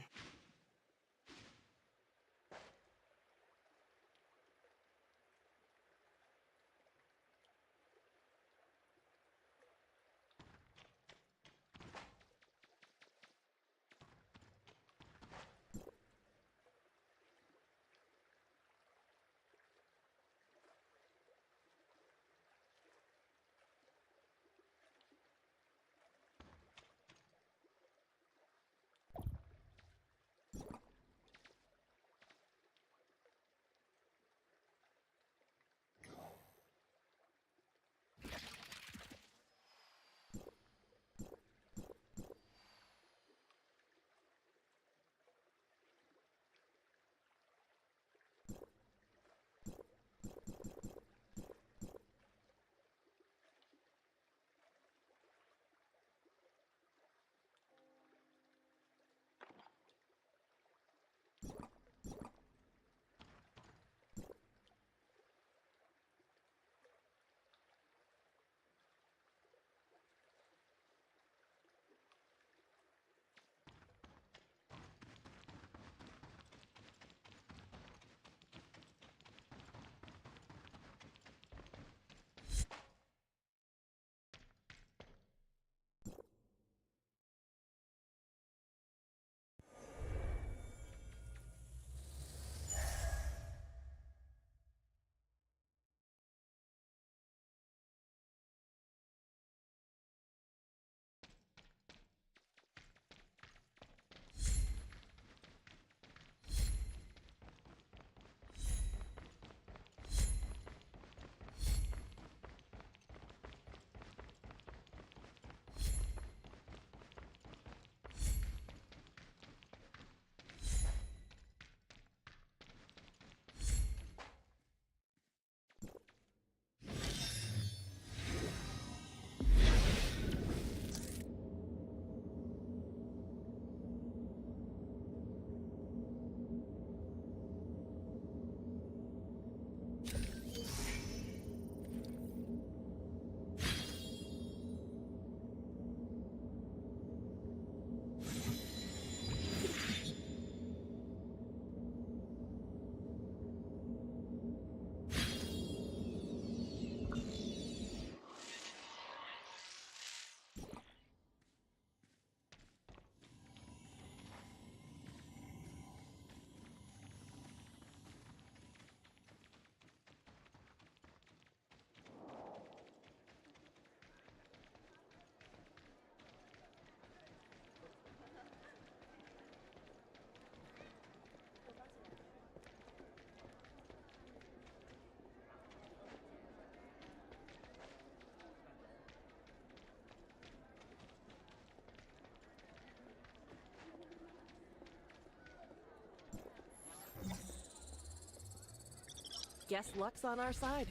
Guess luck's on our side.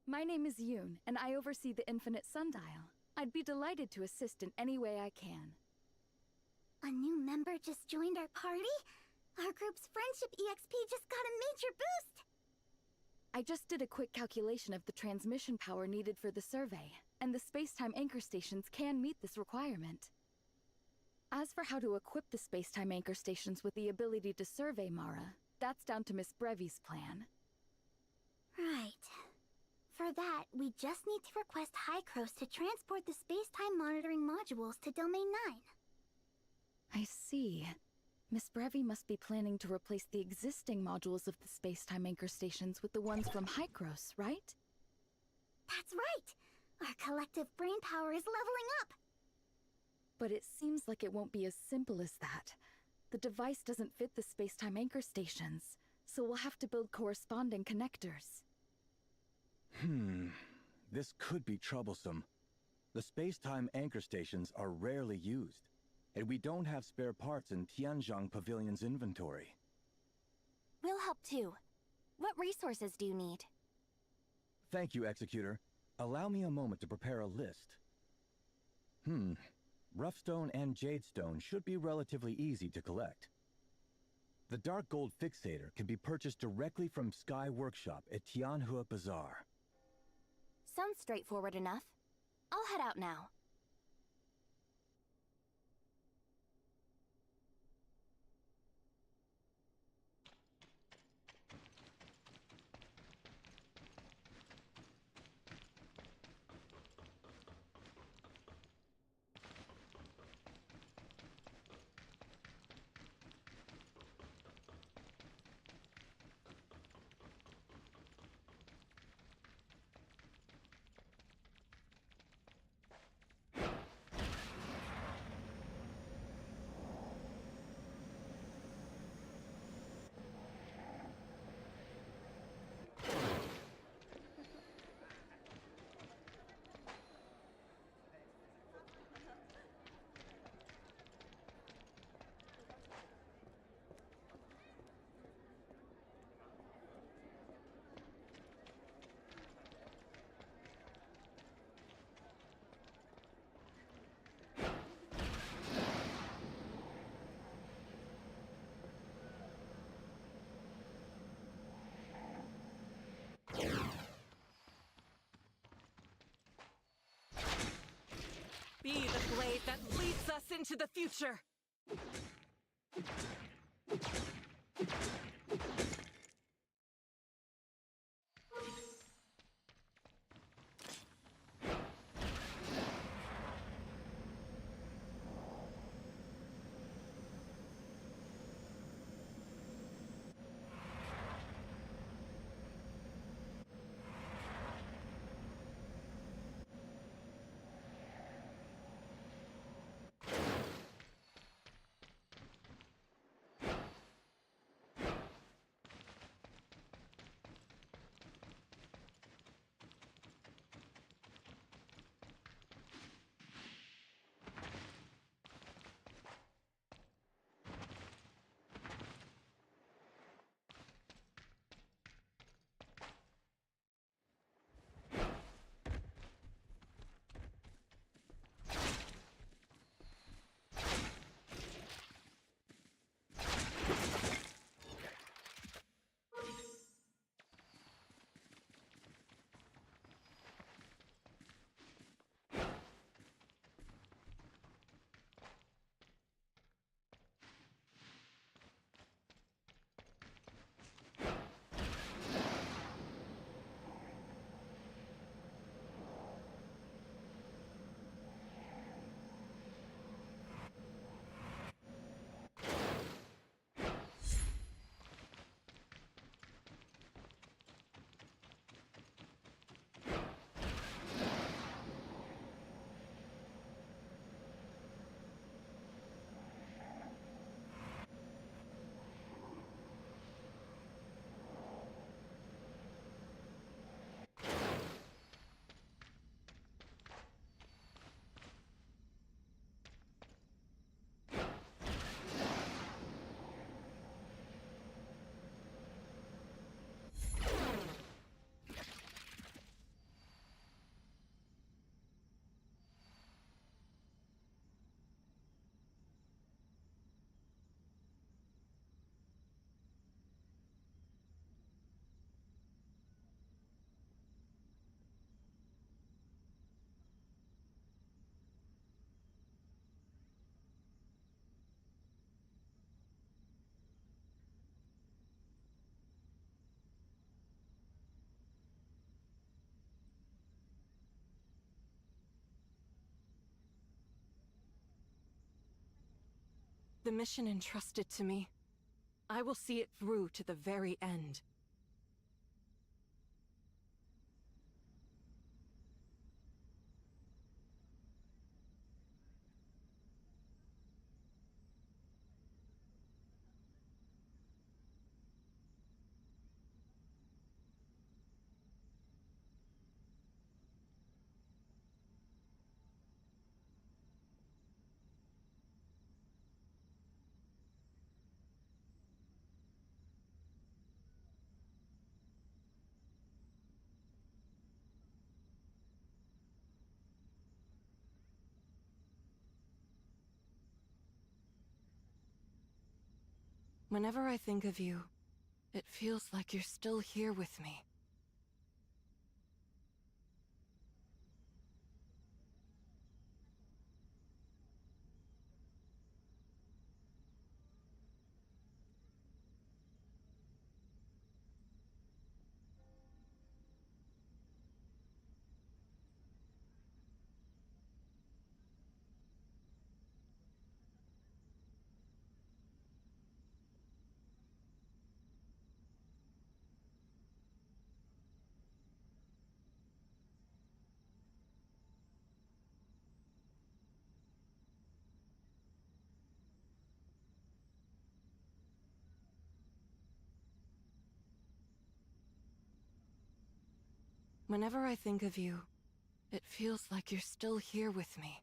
My name is Yoon, and I oversee the Infinite Sundial. I'd be delighted to assist in any way I can. A new member just joined our party? Our group's friendship EXP just got a major boost! I just did a quick calculation of the transmission power needed for the survey, and the space-time anchor stations can meet this requirement. As for how to equip the space-time anchor stations with the ability to survey Mara, that's down to Miss Brevi's plan. Right. For that, we just need to request Hycros to transport the space-time monitoring modules to Domain 9. I see. Miss Brevi must be planning to replace the existing modules of the space-time anchor stations with the ones from Hycros, right? That's right! Our collective brain power is leveling up! But it seems like it won't be as simple as that. The device doesn't fit the space-time anchor stations, so we'll have to build corresponding connectors. This could be troublesome. The space-time anchor stations are rarely used, and we don't have spare parts in Tianzhang Pavilion's inventory. We'll help too. What resources do you need? Thank you, Executor. Allow me a moment to prepare a list. Roughstone and Jadestone should be relatively easy to collect. The Dark Gold Fixator can be purchased directly from Sky Workshop at Tianhua Bazaar. Sounds straightforward enough. I'll head out now. Be the blade that leads us into the future! The mission entrusted to me, I will see it through to the very end. Whenever I think of you, it feels like you're still here with me. Whenever I think of you, it feels like you're still here with me.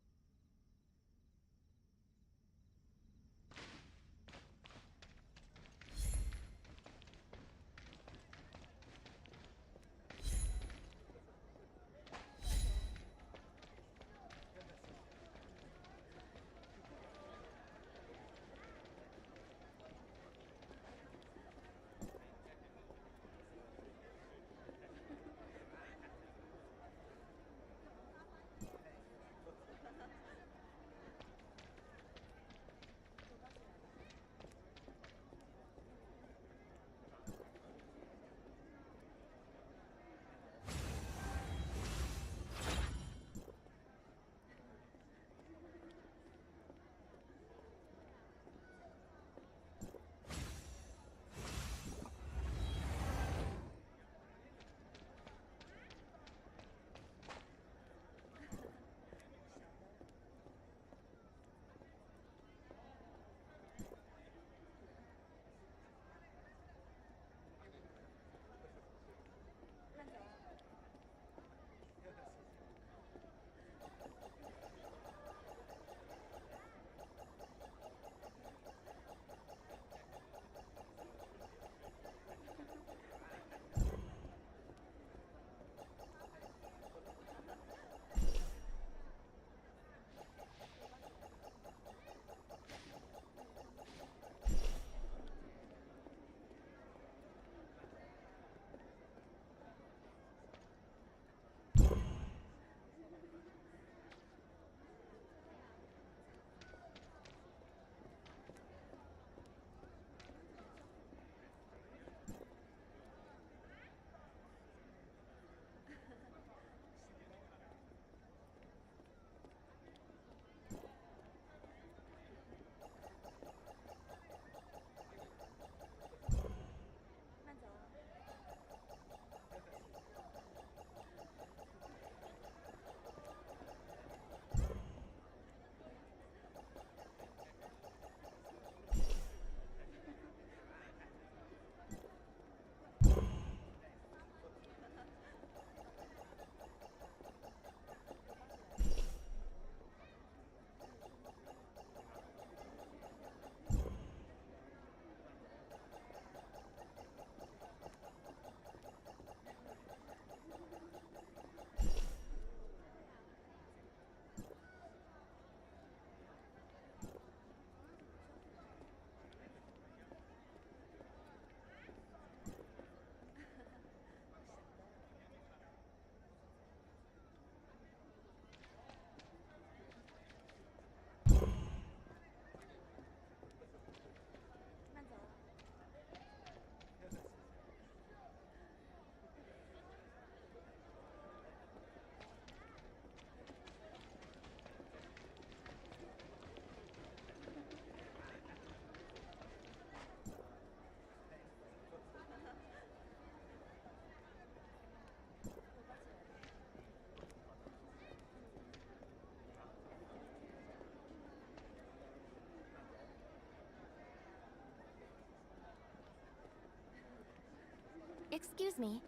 Excuse me.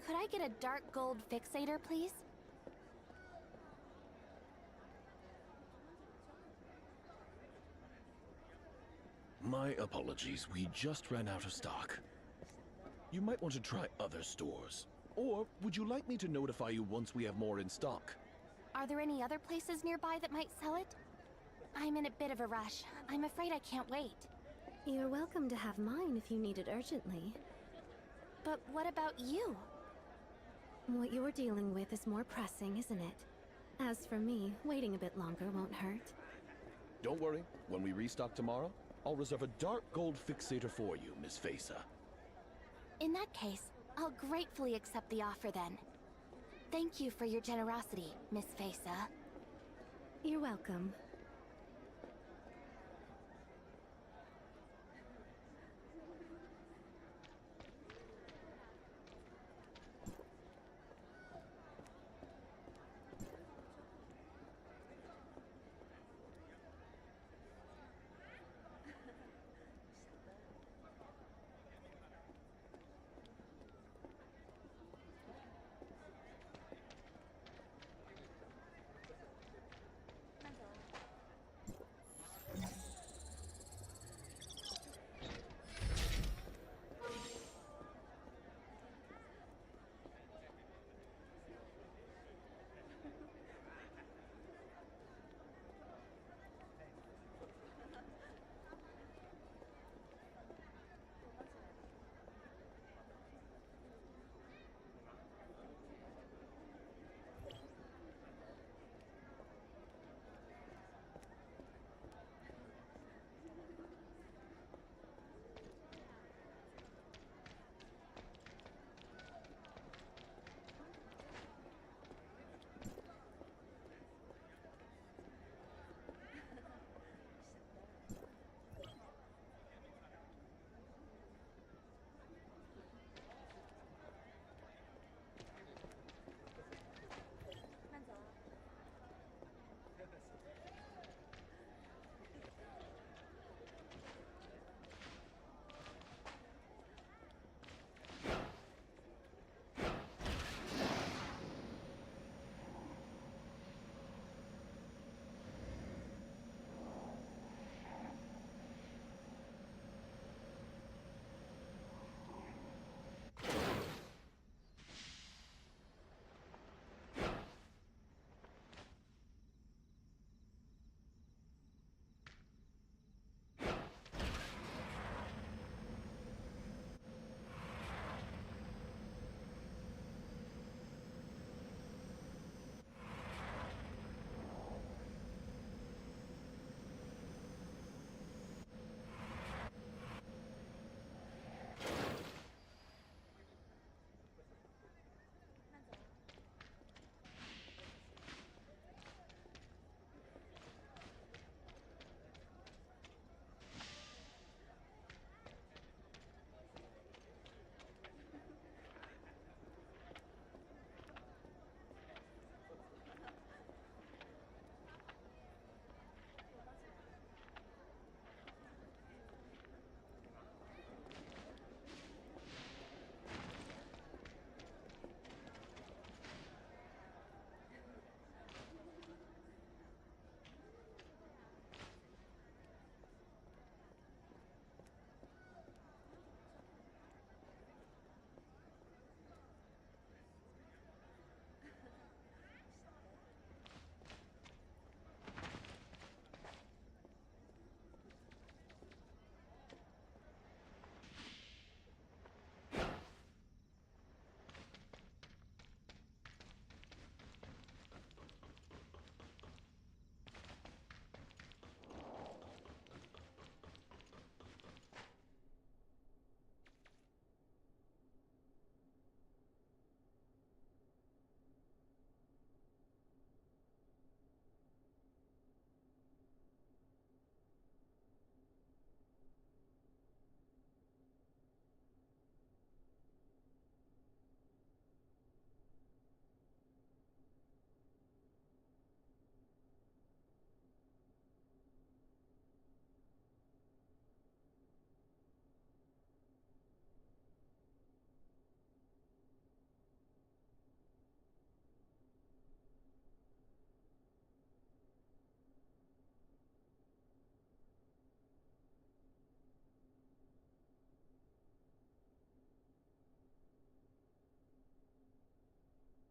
Could I get a dark gold fixator, please? My apologies, we just ran out of stock. You might want to try other stores. Or would you like me to notify you once we have more in stock? Are there any other places nearby that might sell it? I'm in a bit of a rush. I'm afraid I can't wait. You're welcome to have mine if you need it urgently. But what about you? What you're dealing with is more pressing, isn't it? As for me, waiting a bit longer won't hurt. Don't worry, when we restock tomorrow, I'll reserve a dark gold fixator for you, Miss Fesa. In that case, I'll gratefully accept the offer then. Thank you for your generosity, Miss Fesa. You're welcome.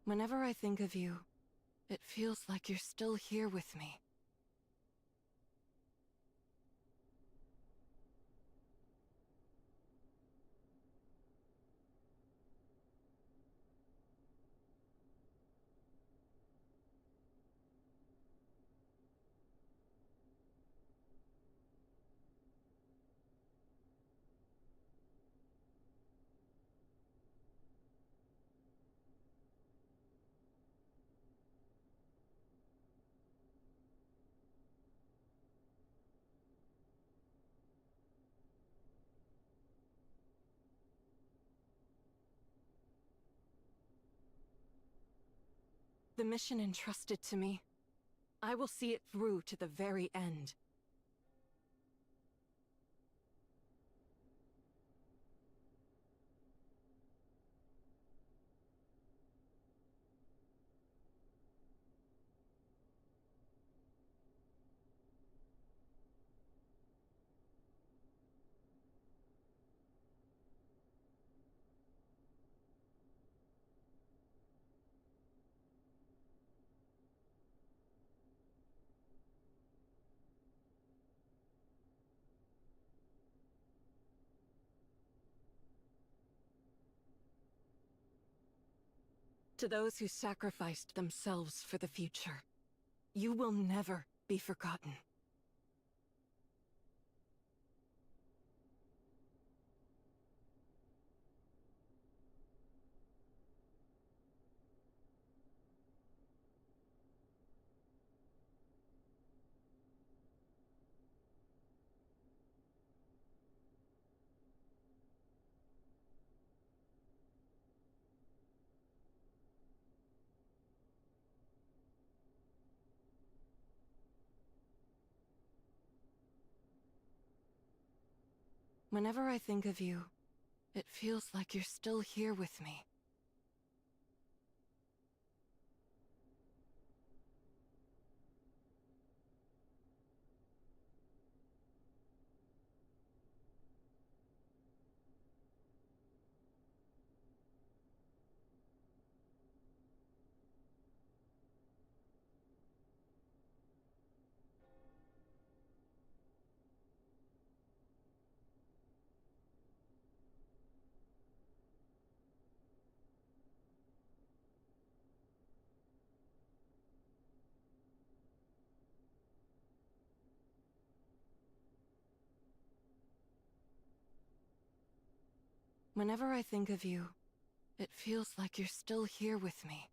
Whenever I think of you, it feels like you're still here with me. The mission entrusted to me, I will see it through to the very end. To those who sacrificed themselves for the future, you will never be forgotten. Whenever I think of you, it feels like you're still here with me. Whenever I think of you, it feels like you're still here with me.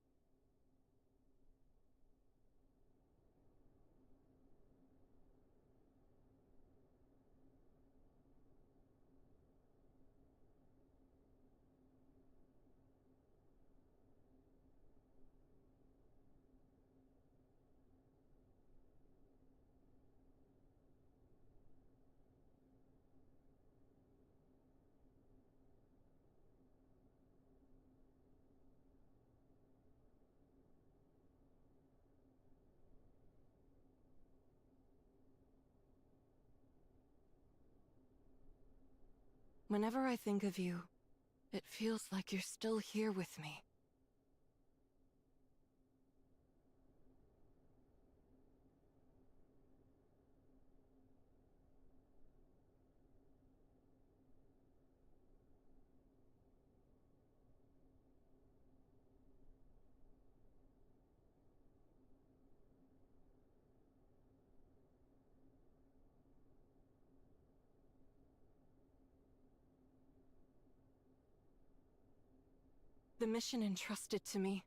Whenever I think of you, it feels like you're still here with me. The mission entrusted to me,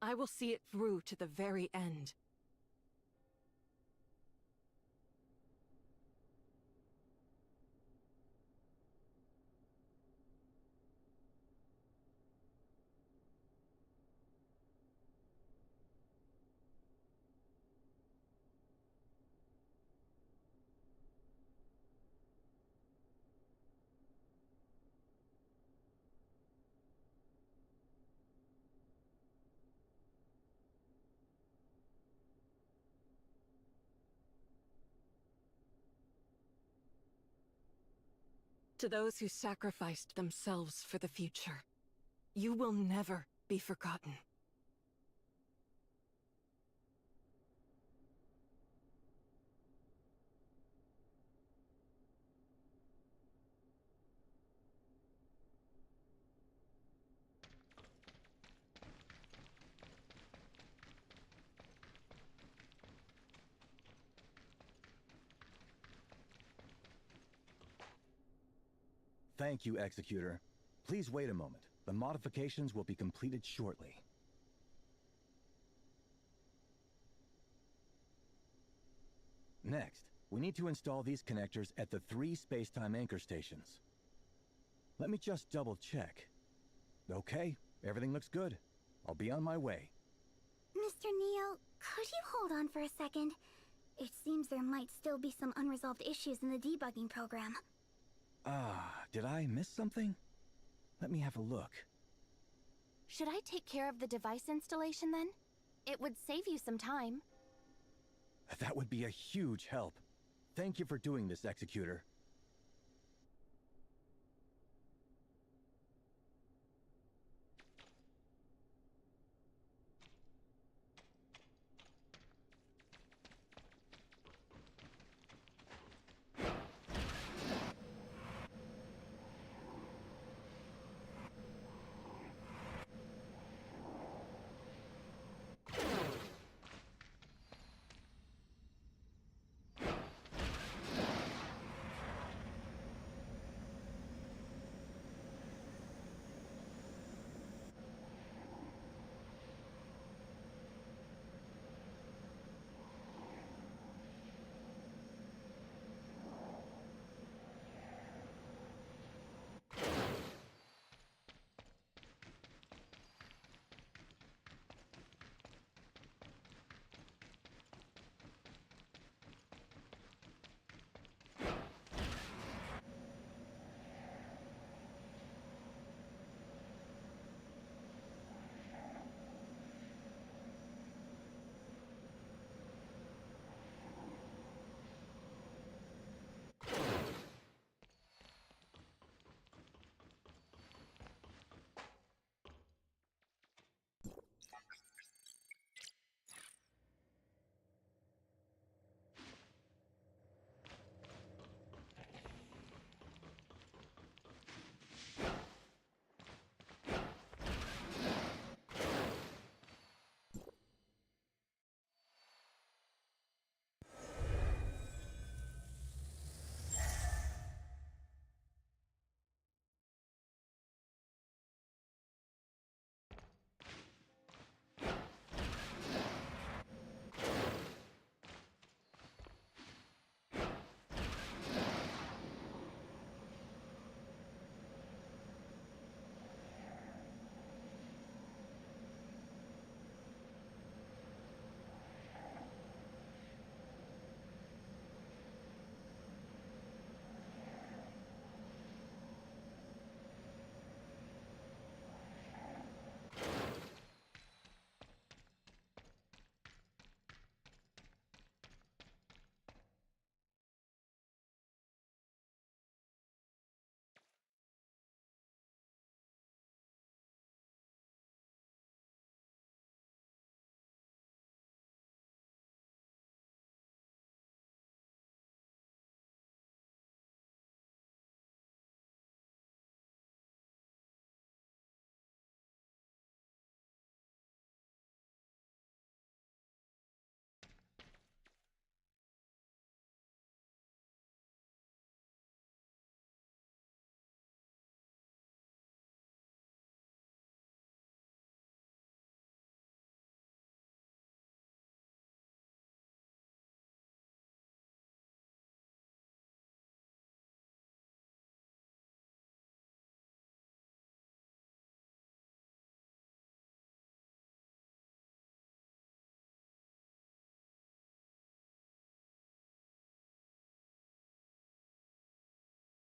I will see it through to the very end. To those who sacrificed themselves for the future, you will never be forgotten. Thank you, Executor. Please wait a moment. The modifications will be completed shortly. Next, we need to install these connectors at the 3 space-time anchor stations. Let me just double-check. Okay, everything looks good. I'll be on my way. Mr. Neo, could you hold on for a second? It seems there might still be some unresolved issues in the debugging program. Did I miss something? Let me have a look. Should I take care of the device installation then? It would save you some time. That would be a huge help. Thank you for doing this, Executor.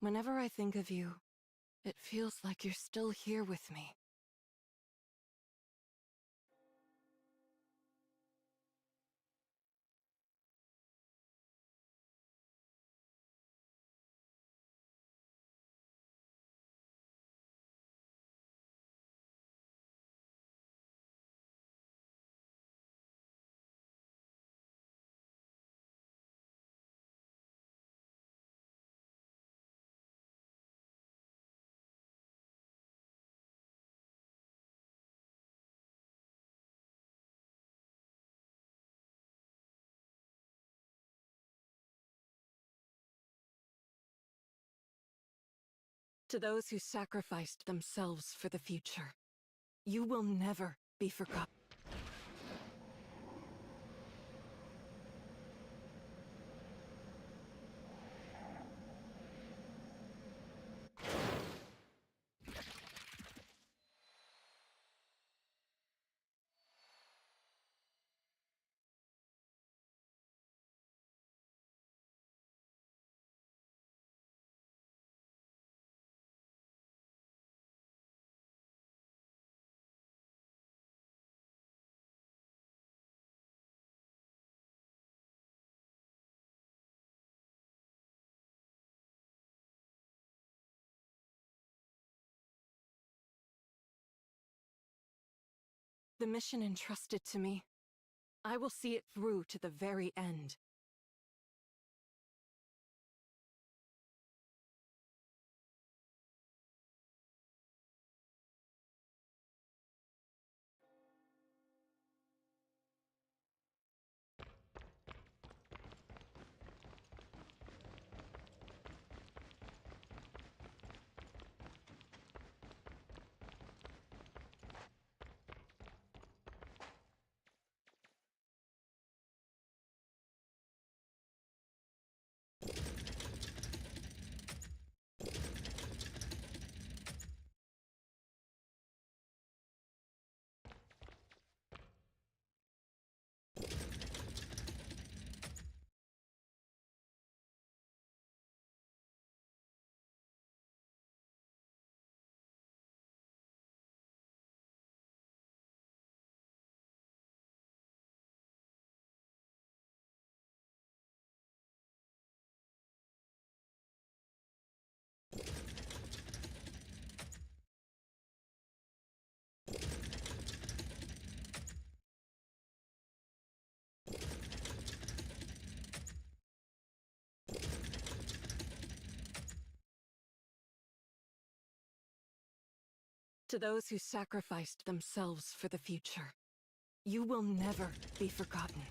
Whenever I think of you, it feels like you're still here with me. To those who sacrificed themselves for the future, you will never be forgotten. The mission entrusted to me, I will see it through to the very end. To those who sacrificed themselves for the future, you will never be forgotten.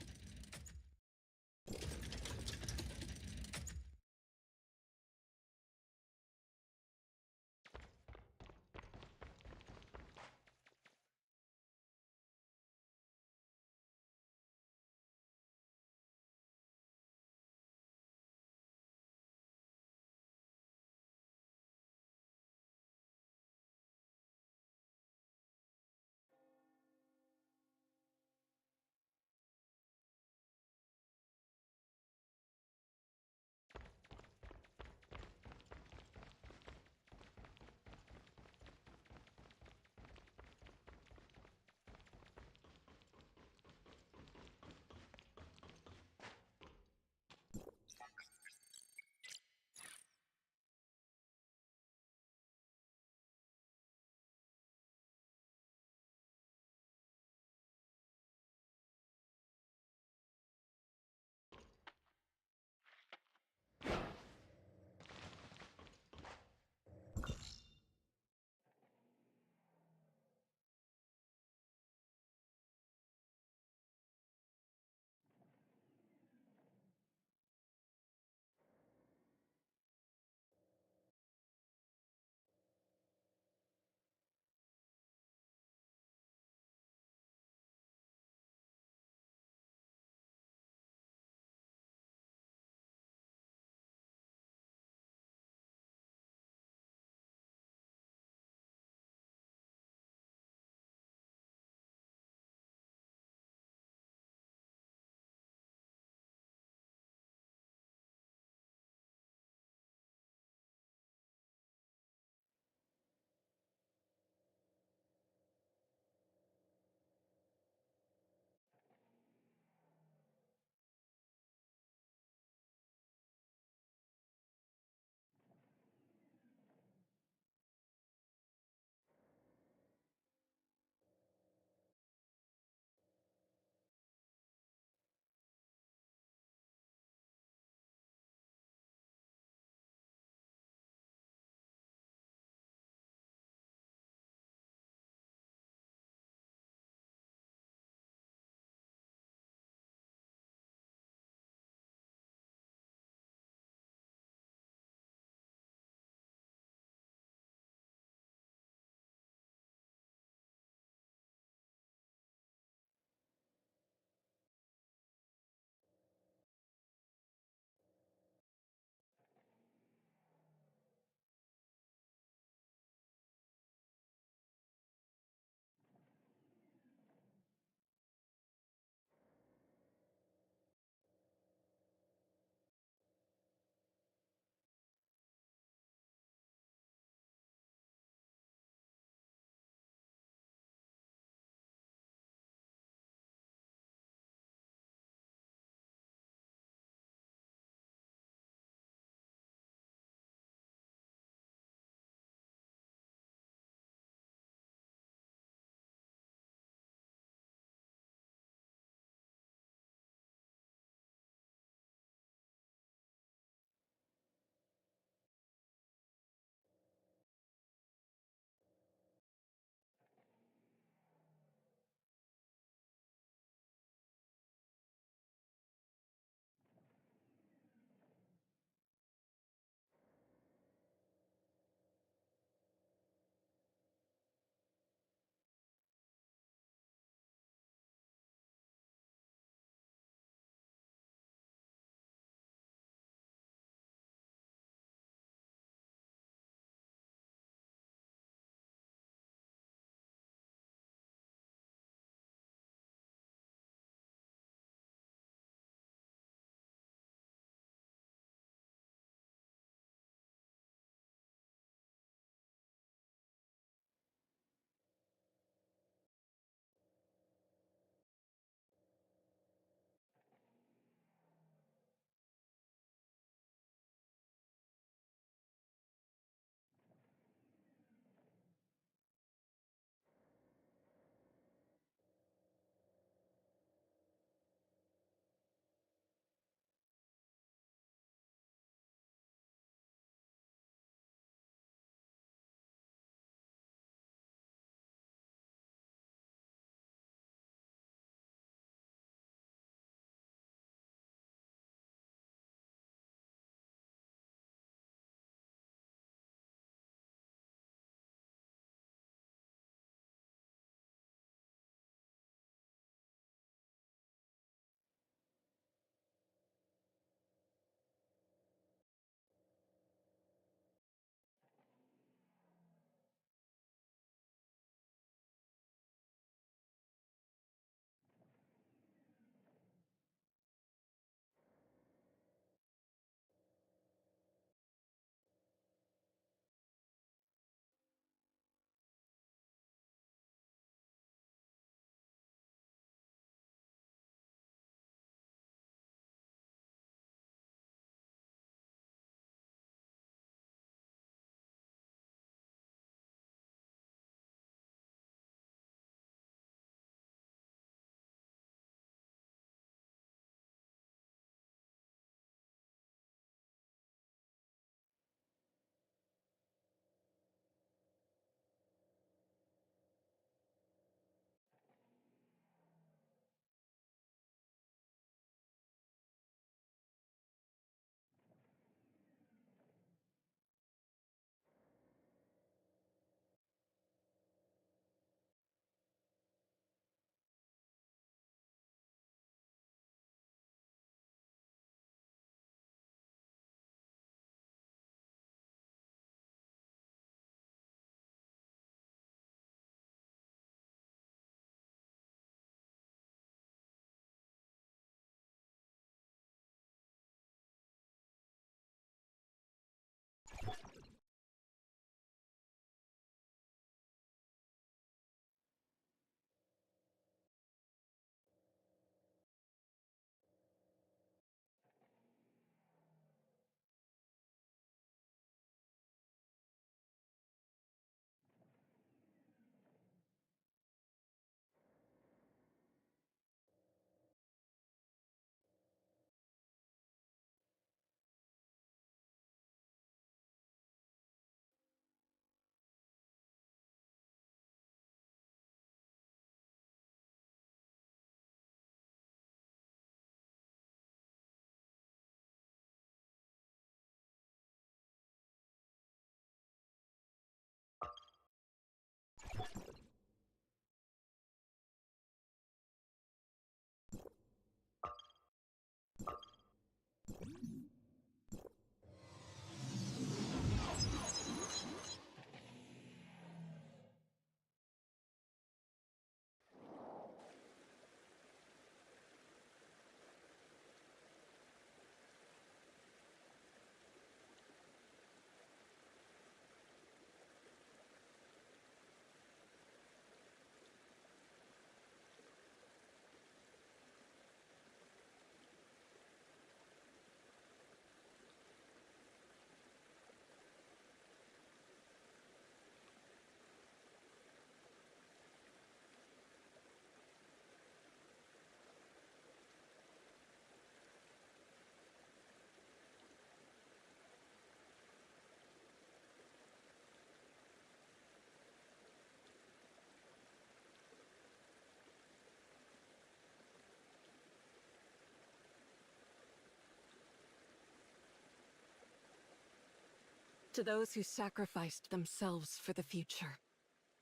To those who sacrificed themselves for the future,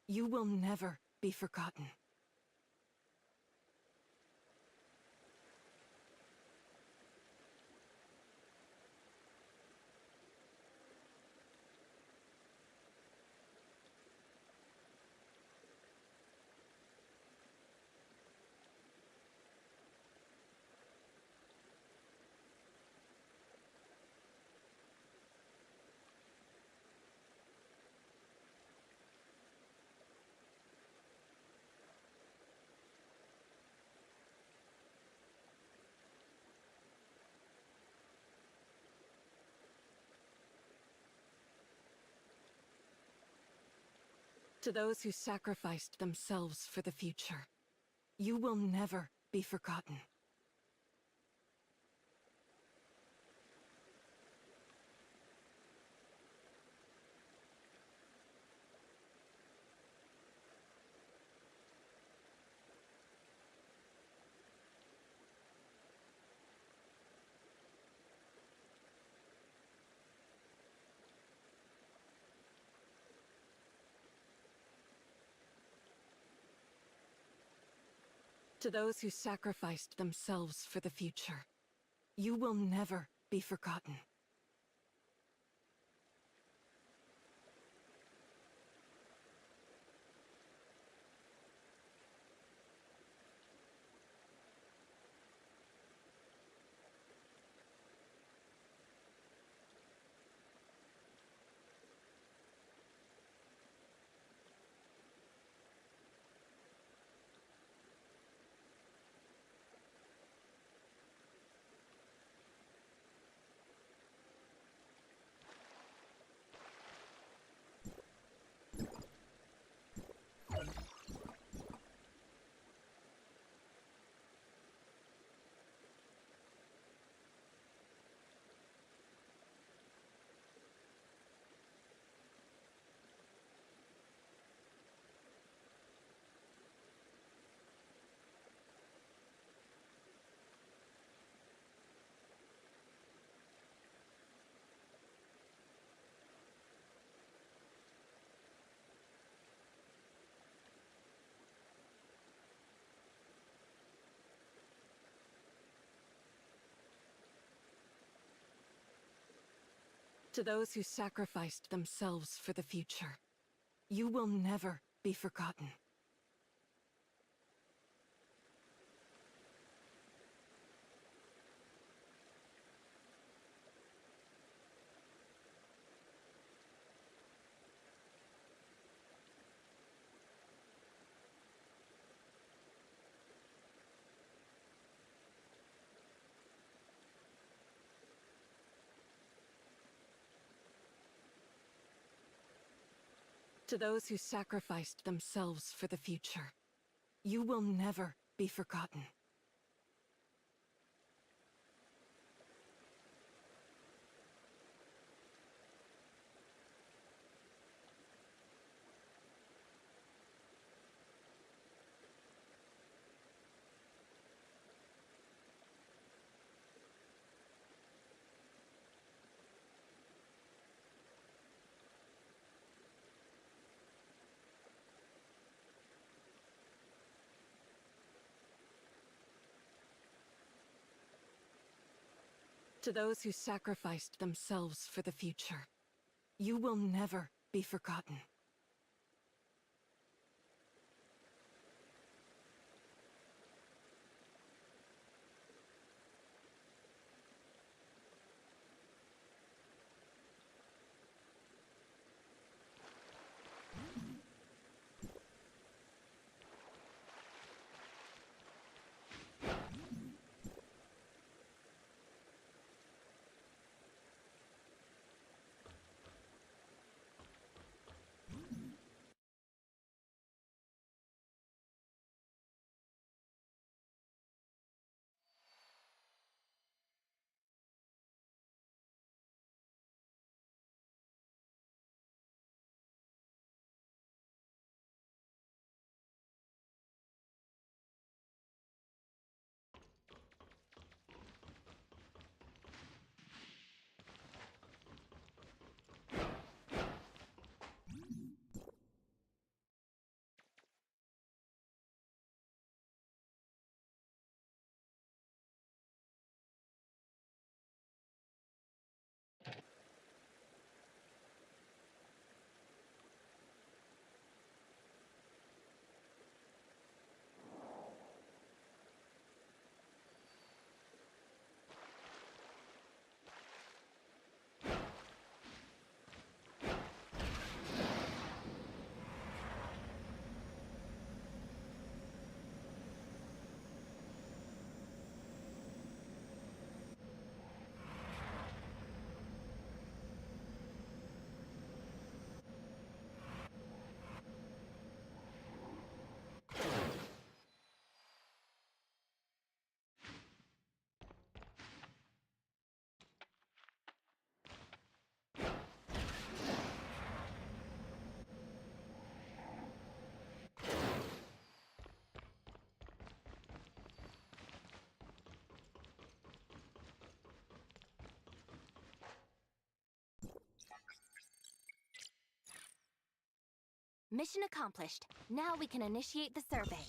you will never be forgotten. To those who sacrificed themselves for the future, you will never be forgotten. To those who sacrificed themselves for the future, you will never be forgotten. To those who sacrificed themselves for the future, you will never be forgotten. To those who sacrificed themselves for the future, you will never be forgotten. To those who sacrificed themselves for the future, you will never be forgotten. Mission accomplished. Now we can initiate the survey.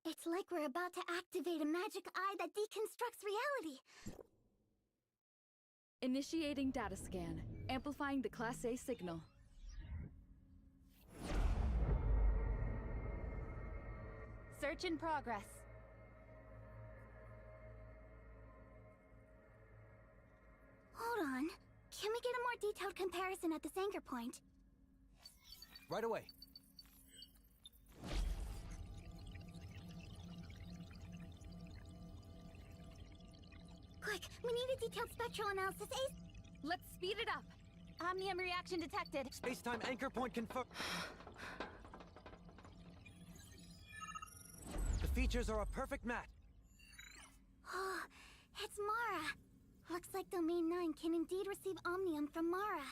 It's like we're about to activate a magic eye that deconstructs reality. Initiating data scan. Amplifying the Class A signal. Search in progress. Hold on. Can we get a more detailed comparison at this anchor point? Right away. Quick, we need a detailed spectral analysis. Let's speed it up. Omnium reaction detected. Space-time anchor point confirmed. The features are a perfect match. Oh, it's Mara. Looks like Domain 9 can indeed receive Omnium from Mara.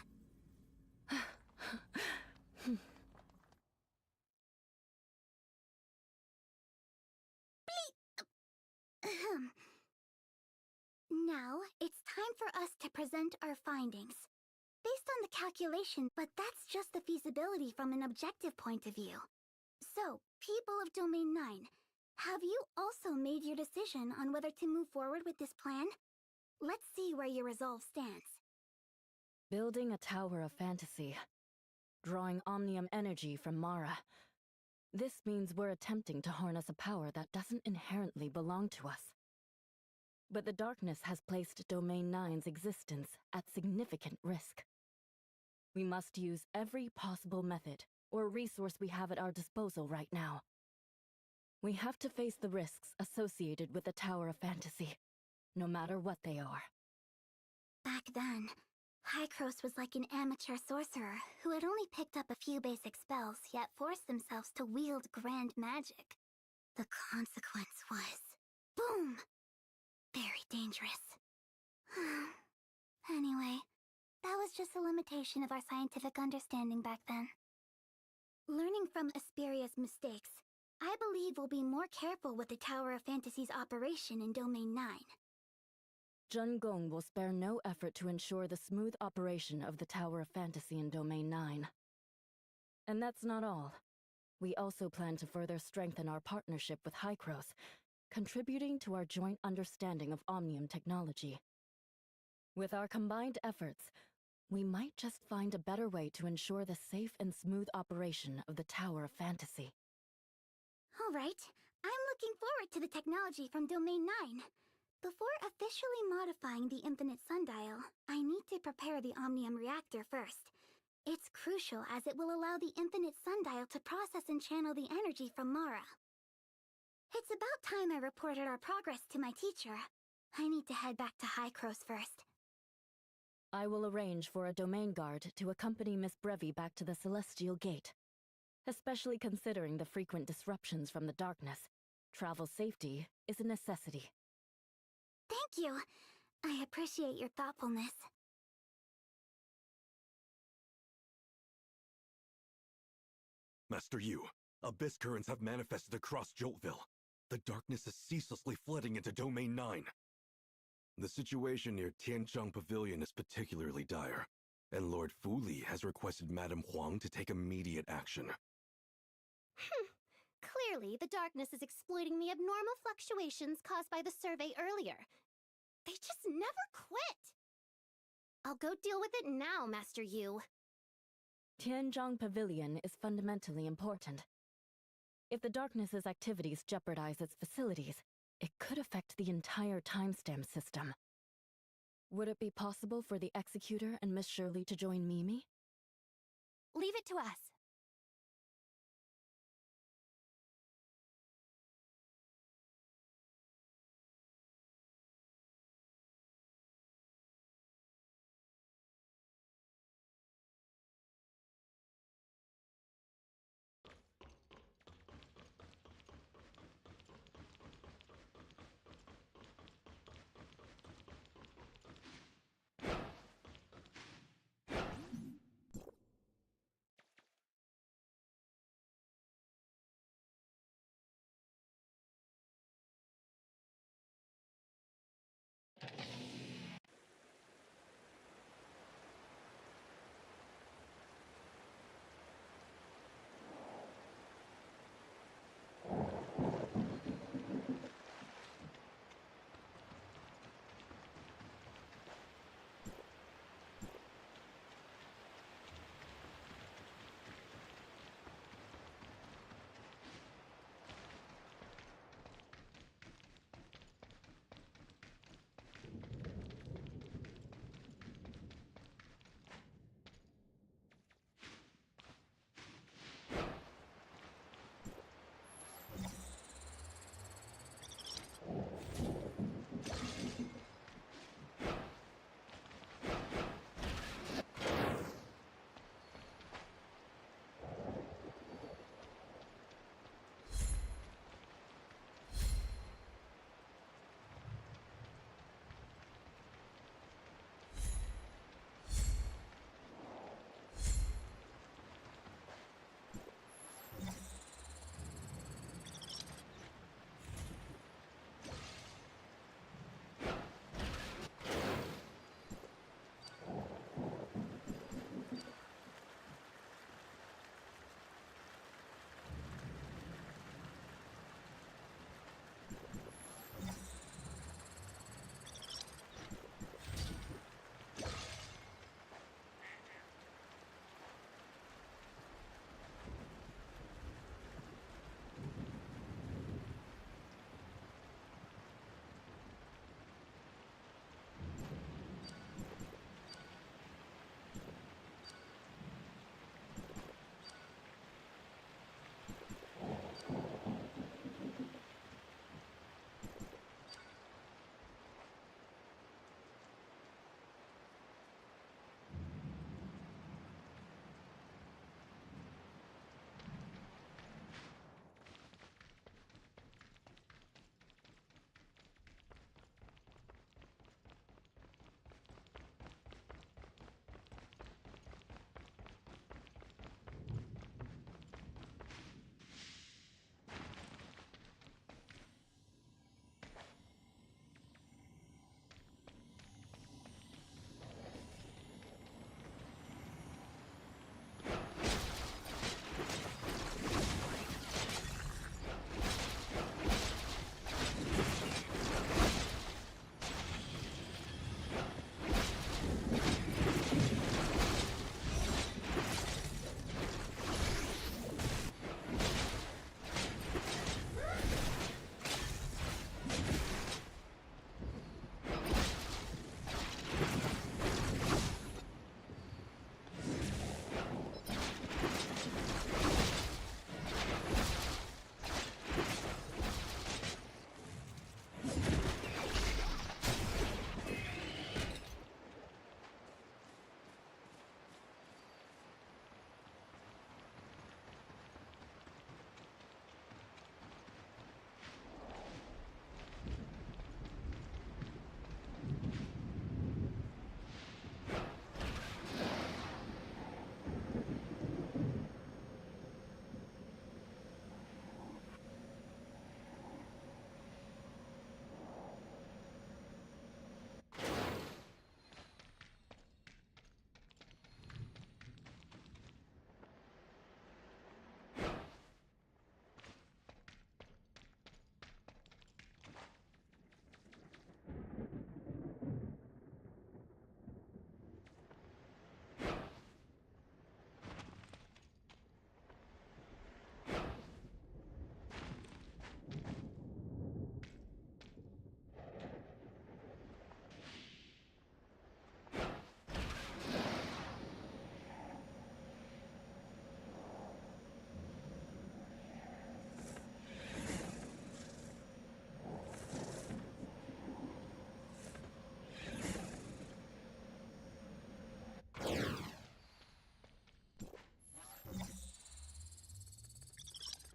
Now, it's time for us to present our findings. Based on the calculation, but that's just the feasibility from an objective point of view. So, people of Domain 9, have you also made your decision on whether to move forward with this plan? Let's see where your resolve stands. Building a tower of fantasy. Drawing omnium energy from Mara. This means we're attempting to harness a power that doesn't inherently belong to us. But the darkness has placed Domain 9's existence at significant risk. We must use every possible method or resource we have at our disposal right now. We have to face the risks associated with the Tower of Fantasy, no matter what they are. Back then, Hykros was like an amateur sorcerer who had only picked up a few basic spells, yet forced themselves to wield grand magic. The consequence was... boom! Very dangerous. Anyway, that was just a limitation of our scientific understanding back then. Learning from Asperia's mistakes, I believe we'll be more careful with the Tower of Fantasy's operation in Domain 9. Jun Gong will spare no effort to ensure the smooth operation of the Tower of Fantasy in Domain 9. And that's not all. We also plan to further strengthen our partnership with Hykros, contributing to our joint understanding of Omnium technology. With our combined efforts, we might just find a better way to ensure the safe and smooth operation of the Tower of Fantasy. All right, I'm looking forward to the technology from Domain 9. Before officially modifying the Infinite Sundial, I need to prepare the Omnium reactor first. It's crucial as it will allow the Infinite Sundial to process and channel the energy from Mara. It's about time I reported our progress to my teacher. I need to head back to Hykros first. I will arrange for a domain guard to accompany Miss Brevi back to the Celestial Gate. Especially considering the frequent disruptions from the darkness, travel safety is a necessity. Thank you. I appreciate your thoughtfulness. Master Yu, abyss currents have manifested across Joltville. The darkness is ceaselessly flooding into Domain 9. The situation near Tianzhong Pavilion is particularly dire, and Lord Fu Li has requested Madame Huang to take immediate action. Clearly, the darkness is exploiting the abnormal fluctuations caused by the survey earlier. They just never quit! I'll go deal with it now, Master Yu. Tianzhong Pavilion is fundamentally important. If the darkness's activities jeopardize its facilities, it could affect the entire timestamp system. Would it be possible for the Executor and Miss Shirley to join Mimi? Leave it to us.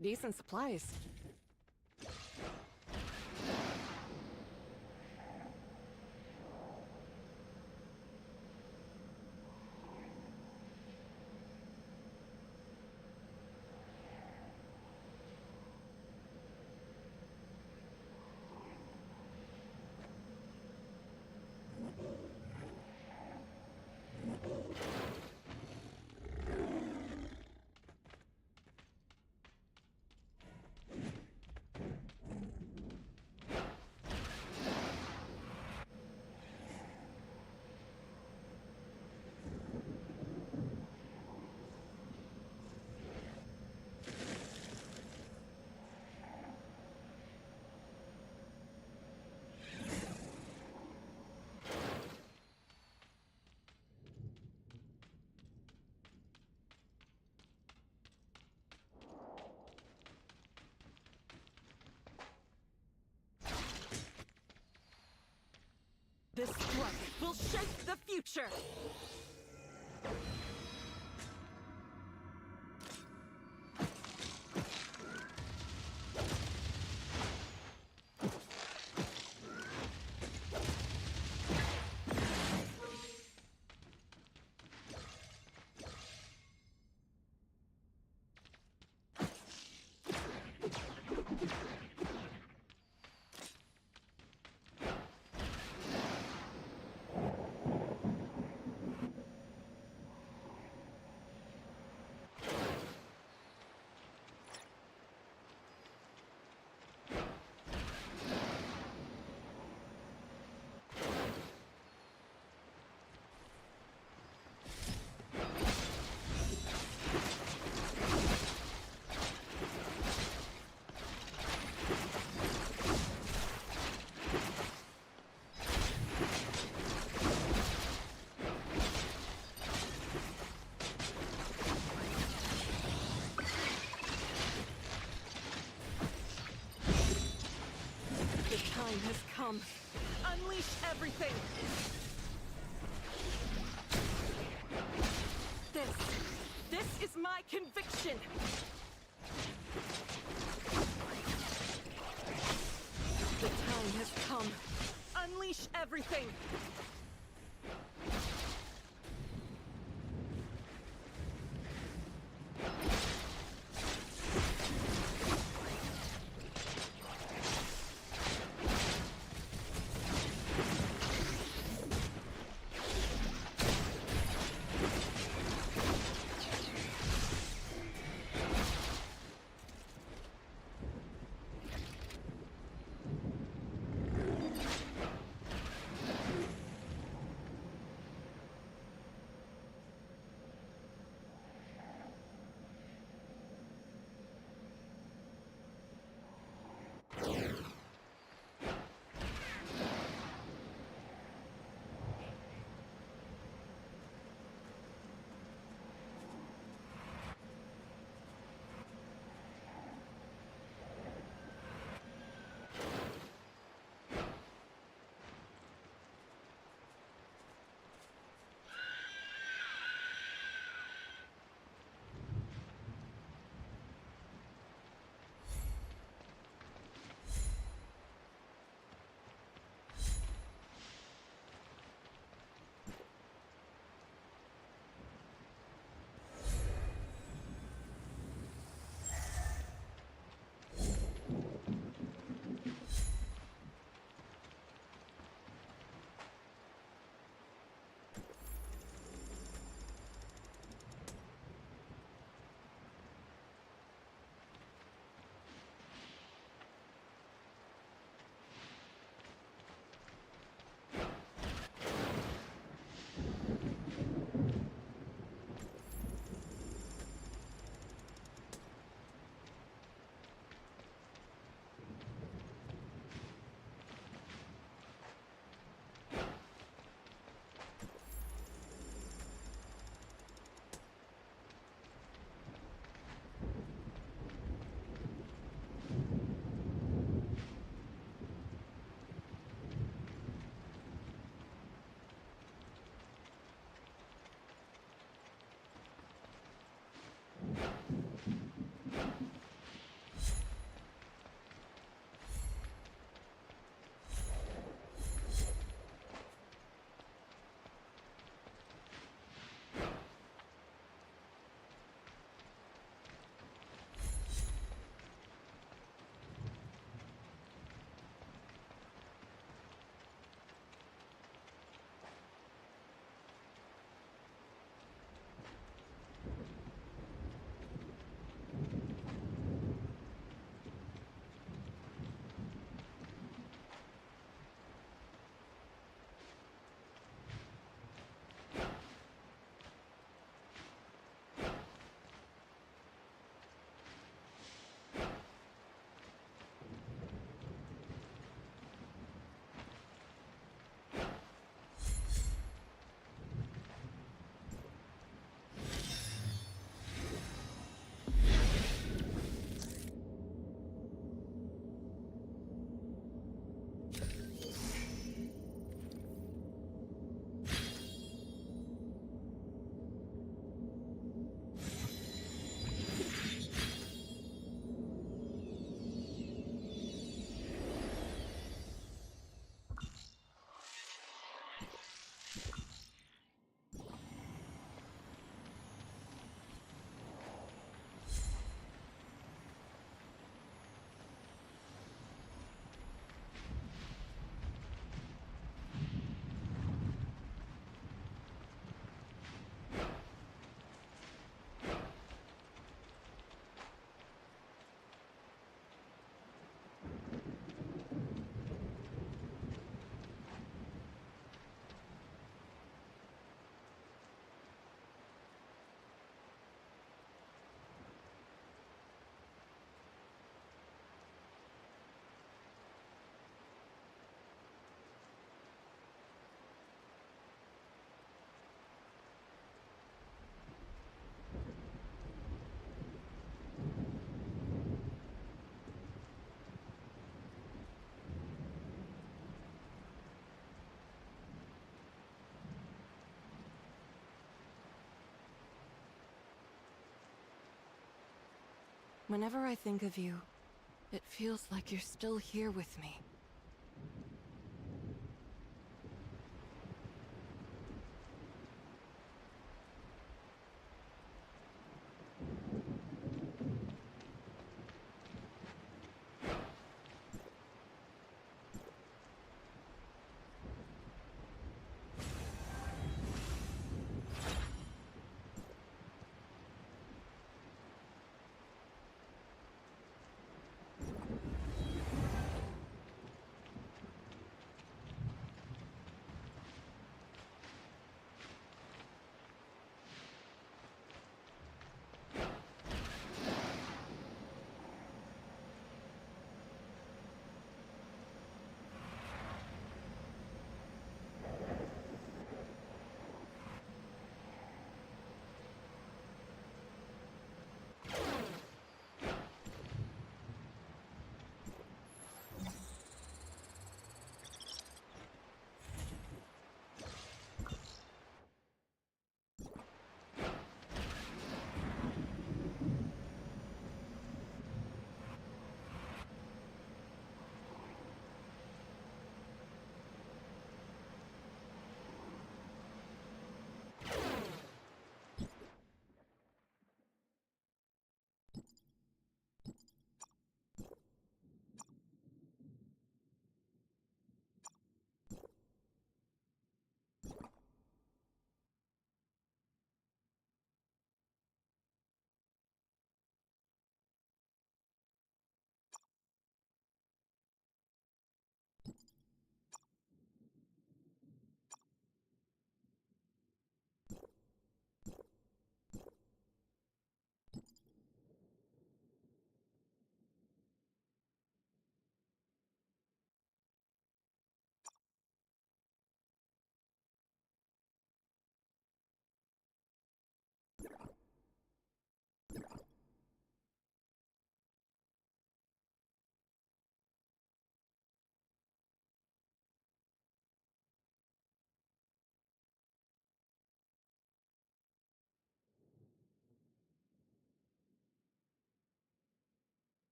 Decent supplies. This strike will shape the future! Time has come. Unleash everything! This is my conviction! The time has come. Unleash everything! Whenever I think of you, it feels like you're still here with me.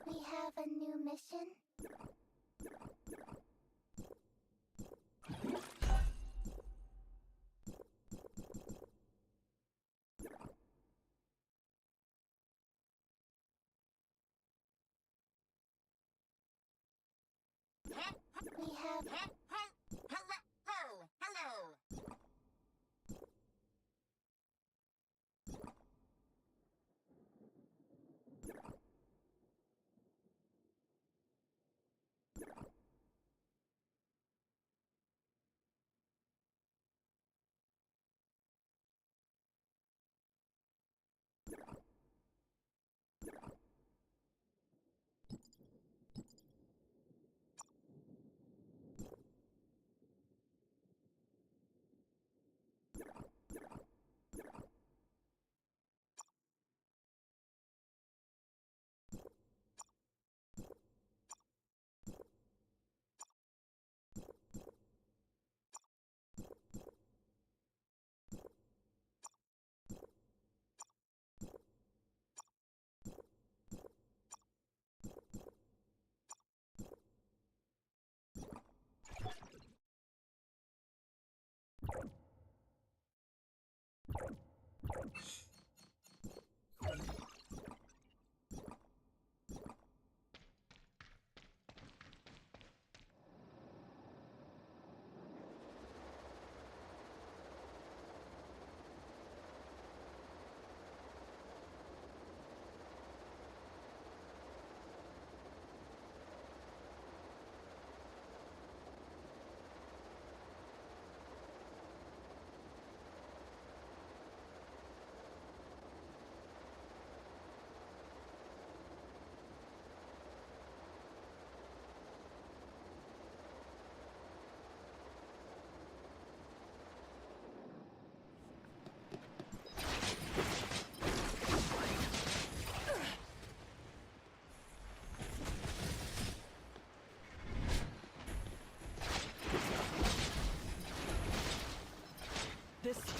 We have a new mission.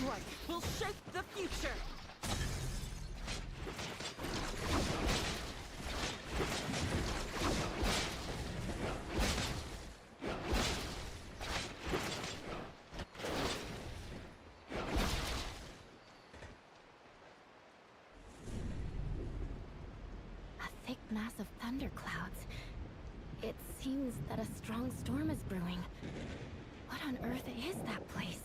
strike will shape the future! A thick mass of thunderclouds. It seems that a strong storm is brewing. What on earth is that place?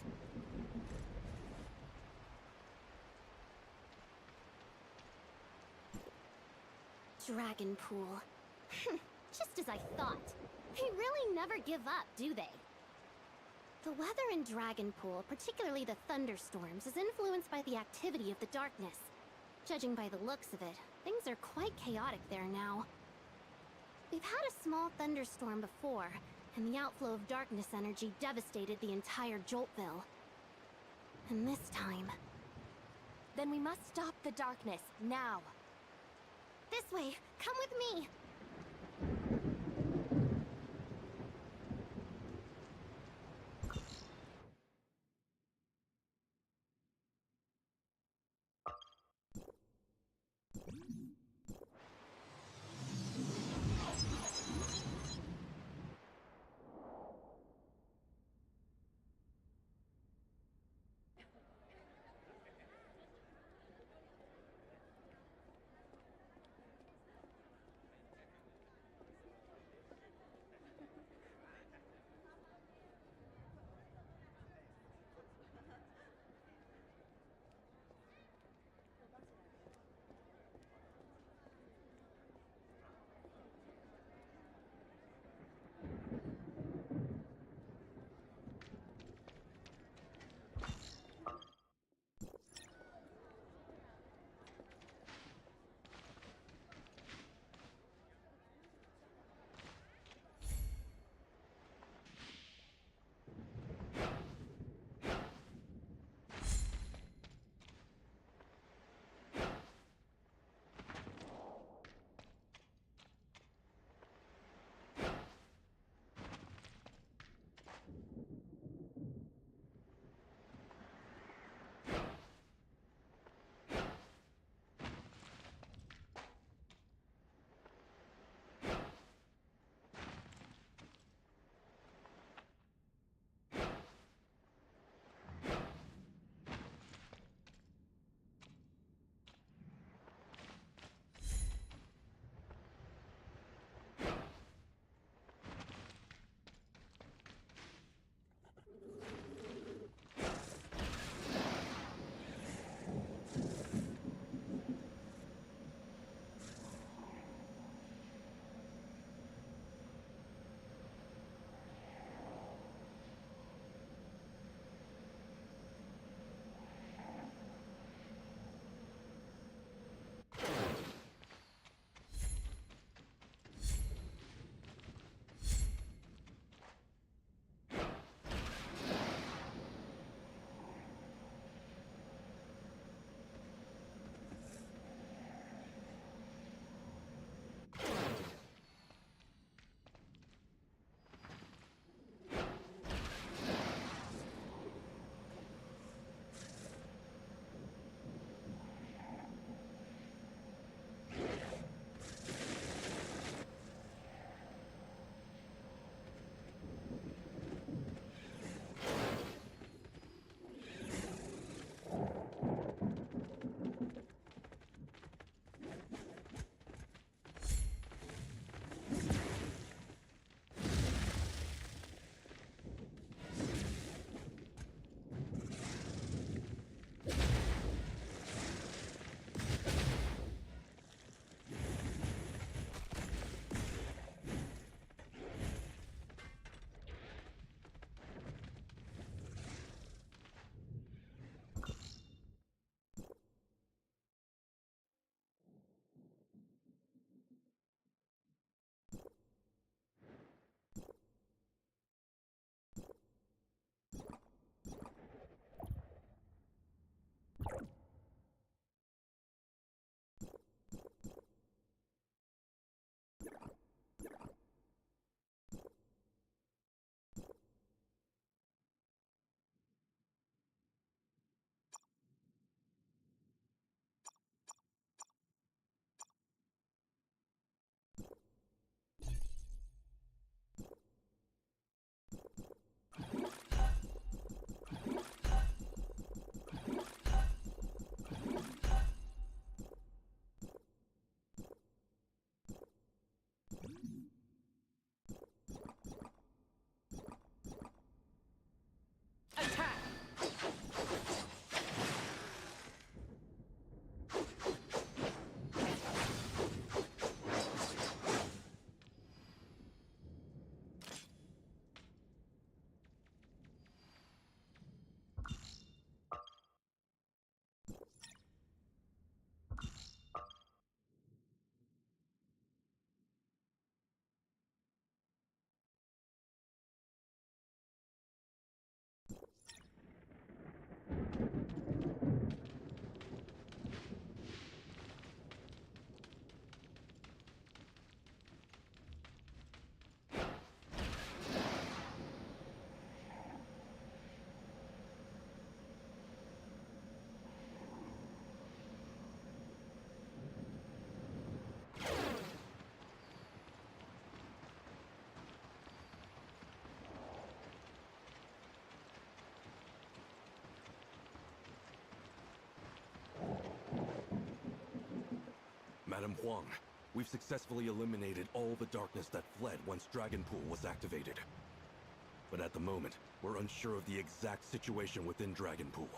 Dragon Pool. Just as I thought. They really never give up, do they? The weather in Dragon Pool, particularly the thunderstorms, is influenced by the activity of the darkness. Judging by the looks of it, things are quite chaotic there now. We've had a small thunderstorm before, and the outflow of darkness energy devastated the entire Joltville. And this time... Then we must stop the darkness, now. This way! Come with me! Madam Huang, we've successfully eliminated all the darkness that fled once Dragon Pool was activated. But at the moment, we're unsure of the exact situation within Dragon Pool.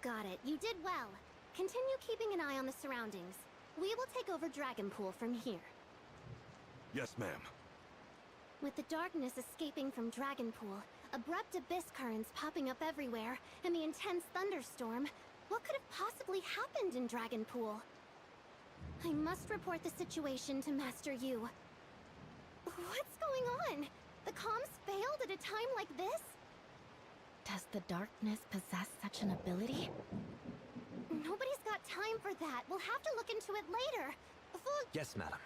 Got it. You did well. Continue keeping an eye on the surroundings. We will take over Dragon Pool from here. Yes, ma'am. With the darkness escaping from Dragon Pool, abrupt abyss currents popping up everywhere, and the intense thunderstorm, what could have possibly happened in Dragon Pool? I must report the situation to Master Yu. What's going on? The comms failed at a time like this? Does the darkness possess such an ability? Nobody's got time for that. We'll have to look into it later. Yes, madam.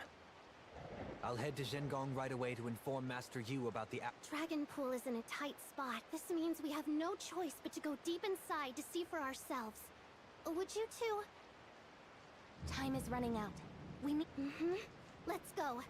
I'll head to Zhengong right away to inform Master Yu about the Dragon Pool is in a tight spot. This means we have no choice but to go deep inside to see for ourselves. Would you two? Time is running out. We need... Let's go.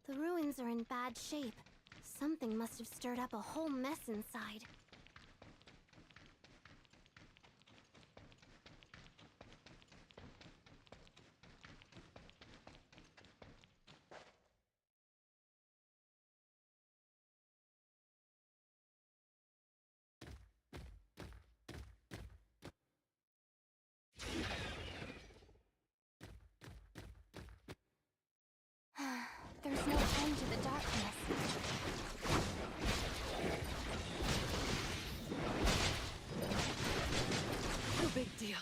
The ruins are in bad shape. Something must have stirred up a whole mess inside. There's no end to the darkness. No big deal.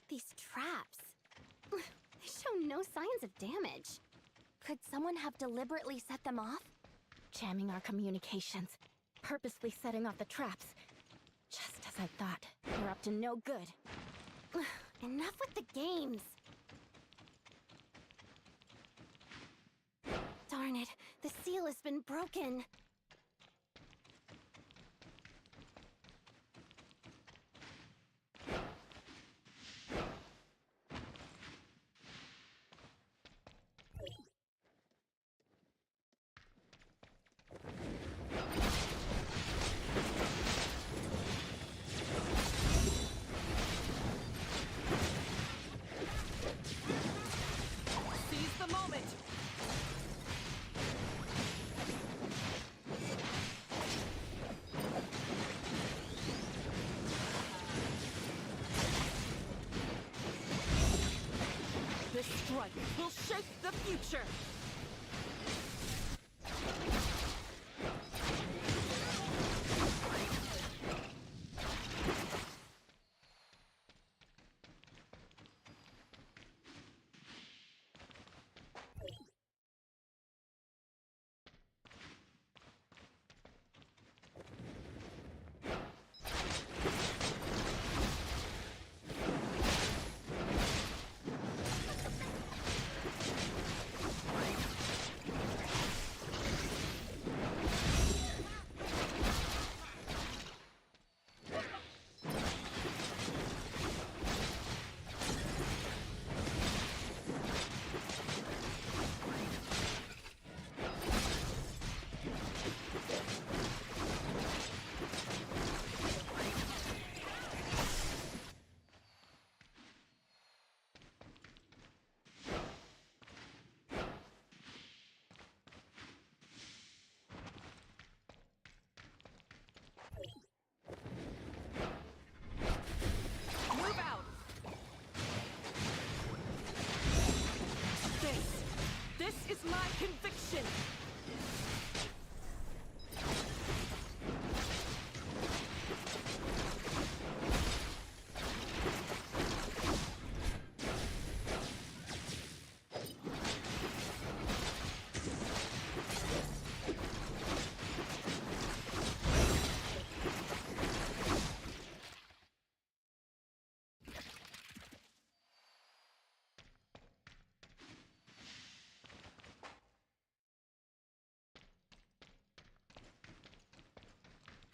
These traps. They show no signs of damage. Could someone have deliberately set them off? Jamming our communications. Purposely setting off the traps. Just as I thought. They're up to no good. Enough with the games. Darn it, the seal has been broken. Seize the moment! This strike will shape the future! Move out! This is my conviction!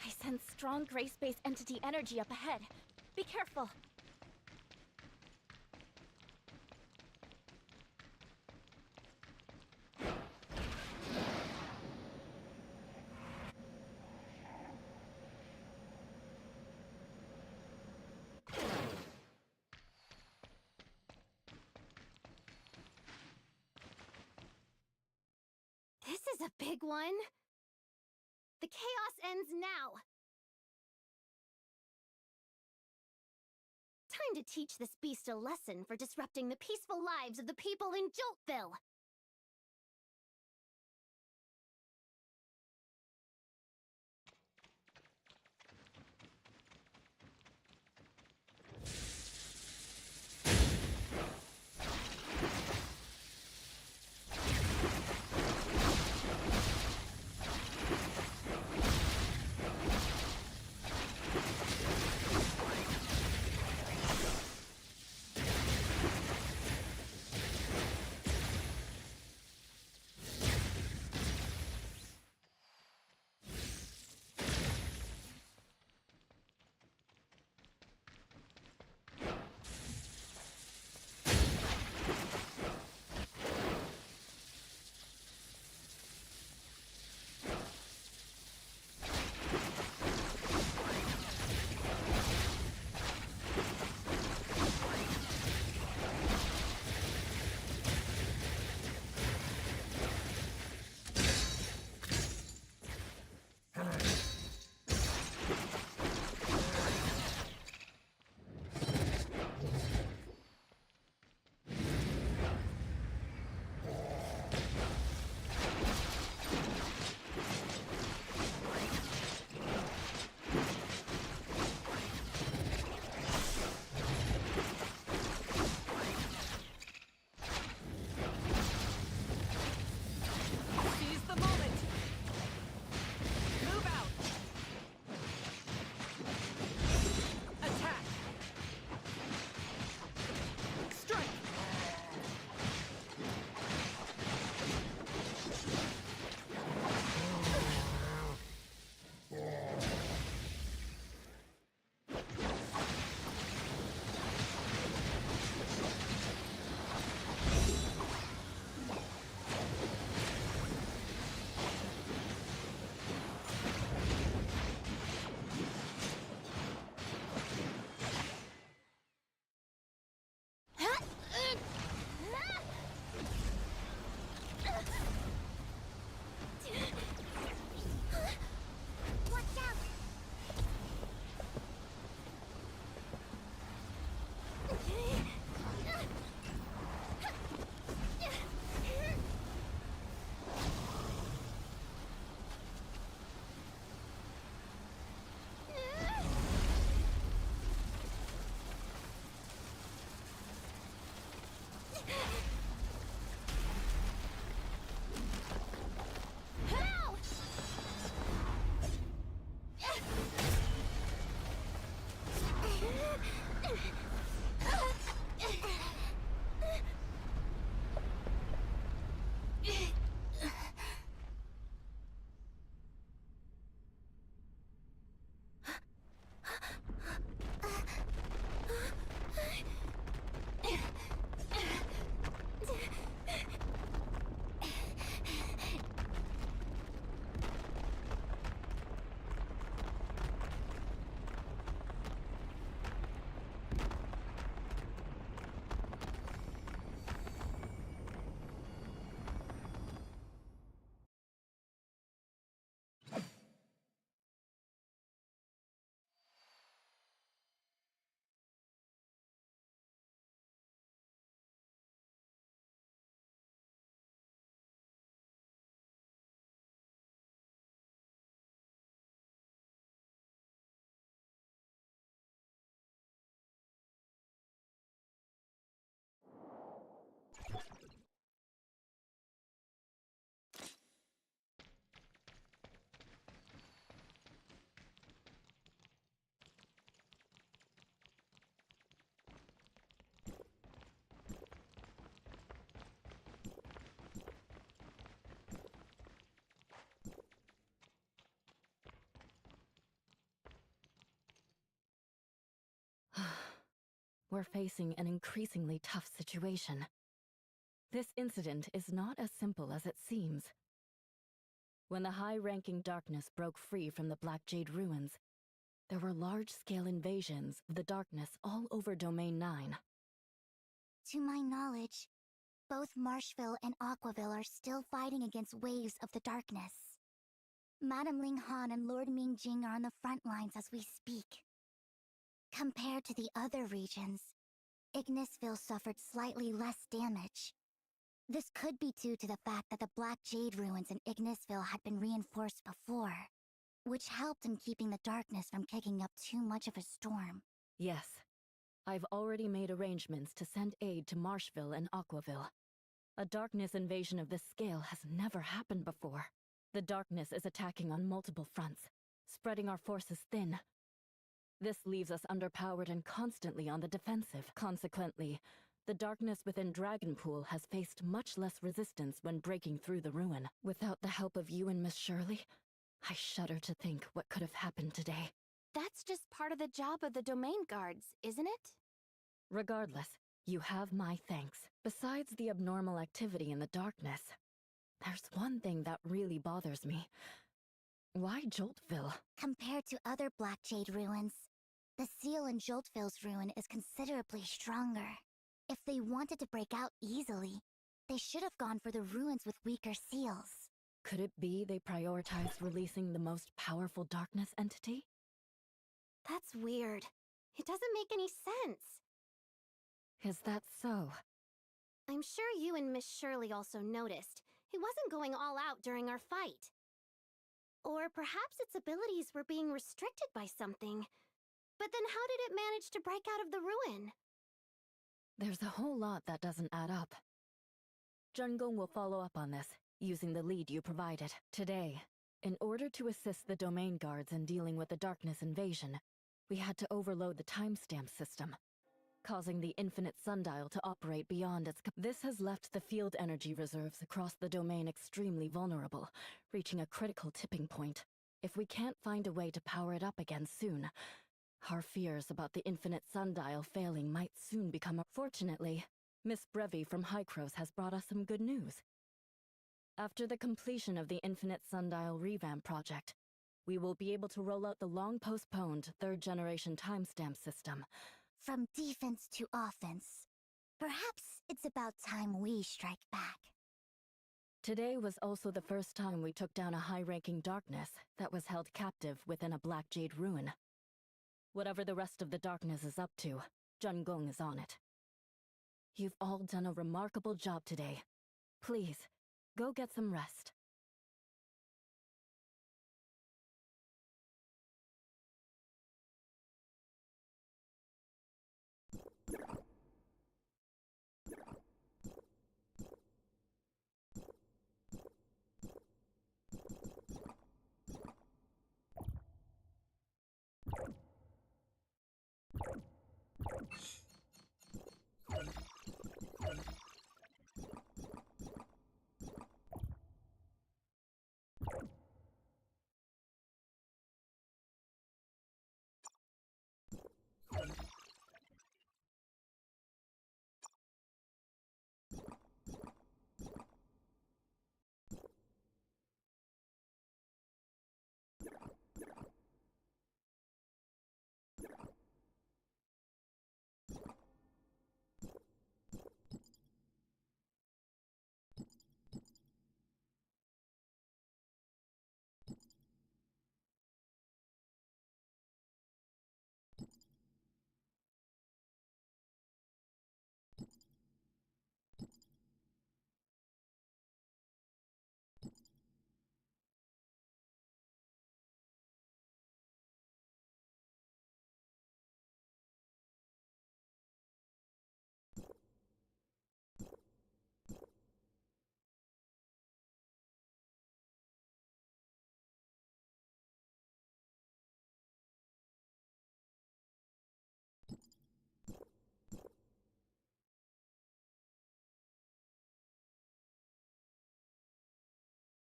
I sense strong gray space entity energy up ahead. Be careful. This is a big one. The chaos ends now. Time to teach this beast a lesson for disrupting the peaceful lives of the people in Joltville. We're facing an increasingly tough situation. This incident is not as simple as it seems. When the high-ranking darkness broke free from the Black Jade ruins, there were large-scale invasions of the darkness all over Domain 9. To my knowledge, both Marshville and Aquaville are still fighting against waves of the darkness. Madame Ling Han and Lord Ming Jing are on the front lines as we speak. Compared to the other regions, Ignisville suffered slightly less damage. This could be due to the fact that the Black Jade ruins in Ignisville had been reinforced before, which helped in keeping the darkness from kicking up too much of a storm. Yes. I've already made arrangements to send aid to Marshville and Aquaville. A darkness invasion of this scale has never happened before. The darkness is attacking on multiple fronts, spreading our forces thin. This leaves us underpowered and constantly on the defensive. Consequently, the darkness within Dragonpool has faced much less resistance when breaking through the ruin. Without the help of you and Miss Shirley, I shudder to think what could have happened today. That's just part of the job of the domain guards, isn't it? Regardless, you have my thanks. Besides the abnormal activity in the darkness, there's one thing that really bothers me. Why Joltville? Compared to other Black Jade ruins, the seal in Joltville's ruin is considerably stronger. If they wanted to break out easily, they should have gone for the ruins with weaker seals. Could it be they prioritized releasing the most powerful darkness entity? That's weird. It doesn't make any sense. Is that so? I'm sure you and Miss Shirley also noticed. It wasn't going all out during our fight. Or perhaps its abilities were being restricted by something. But then how did it manage to break out of the ruin? There's a whole lot that doesn't add up. Jungong will follow up on this, using the lead you provided. Today, in order to assist the domain guards in dealing with the darkness invasion, we had to overload the timestamp system, causing the infinite sundial to operate beyond its This has left the field energy reserves across the domain extremely vulnerable, reaching a critical tipping point. If we can't find a way to power it up again soon, our fears about the infinite sundial failing might soon become Fortunately, Miss Brevi from Hycros has brought us some good news. After the completion of the infinite sundial revamp project, we will be able to roll out the long-postponed third-generation timestamp system. From defense to offense, perhaps it's about time we strike back. Today was also the first time we took down a high-ranking darkness that was held captive within a Black Jade ruin. Whatever the rest of the darkness is up to, Jungong is on it. You've all done a remarkable job today. Please, go get some rest.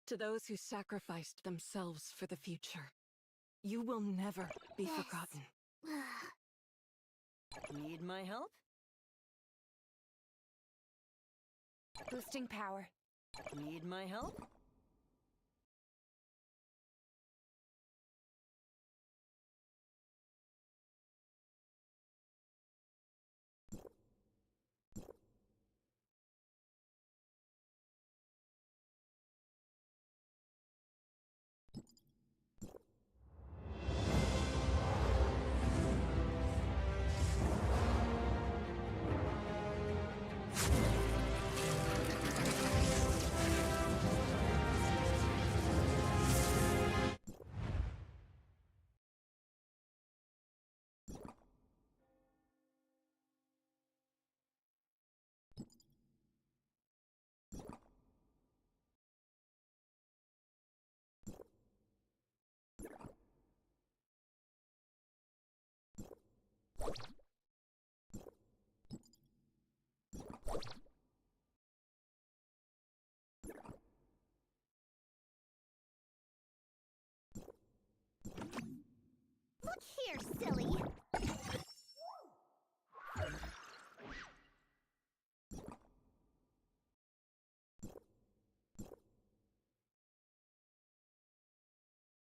To those who sacrificed themselves for the future, you will never be forgotten. Need my help? Boosting power. Need my help? Look here, silly!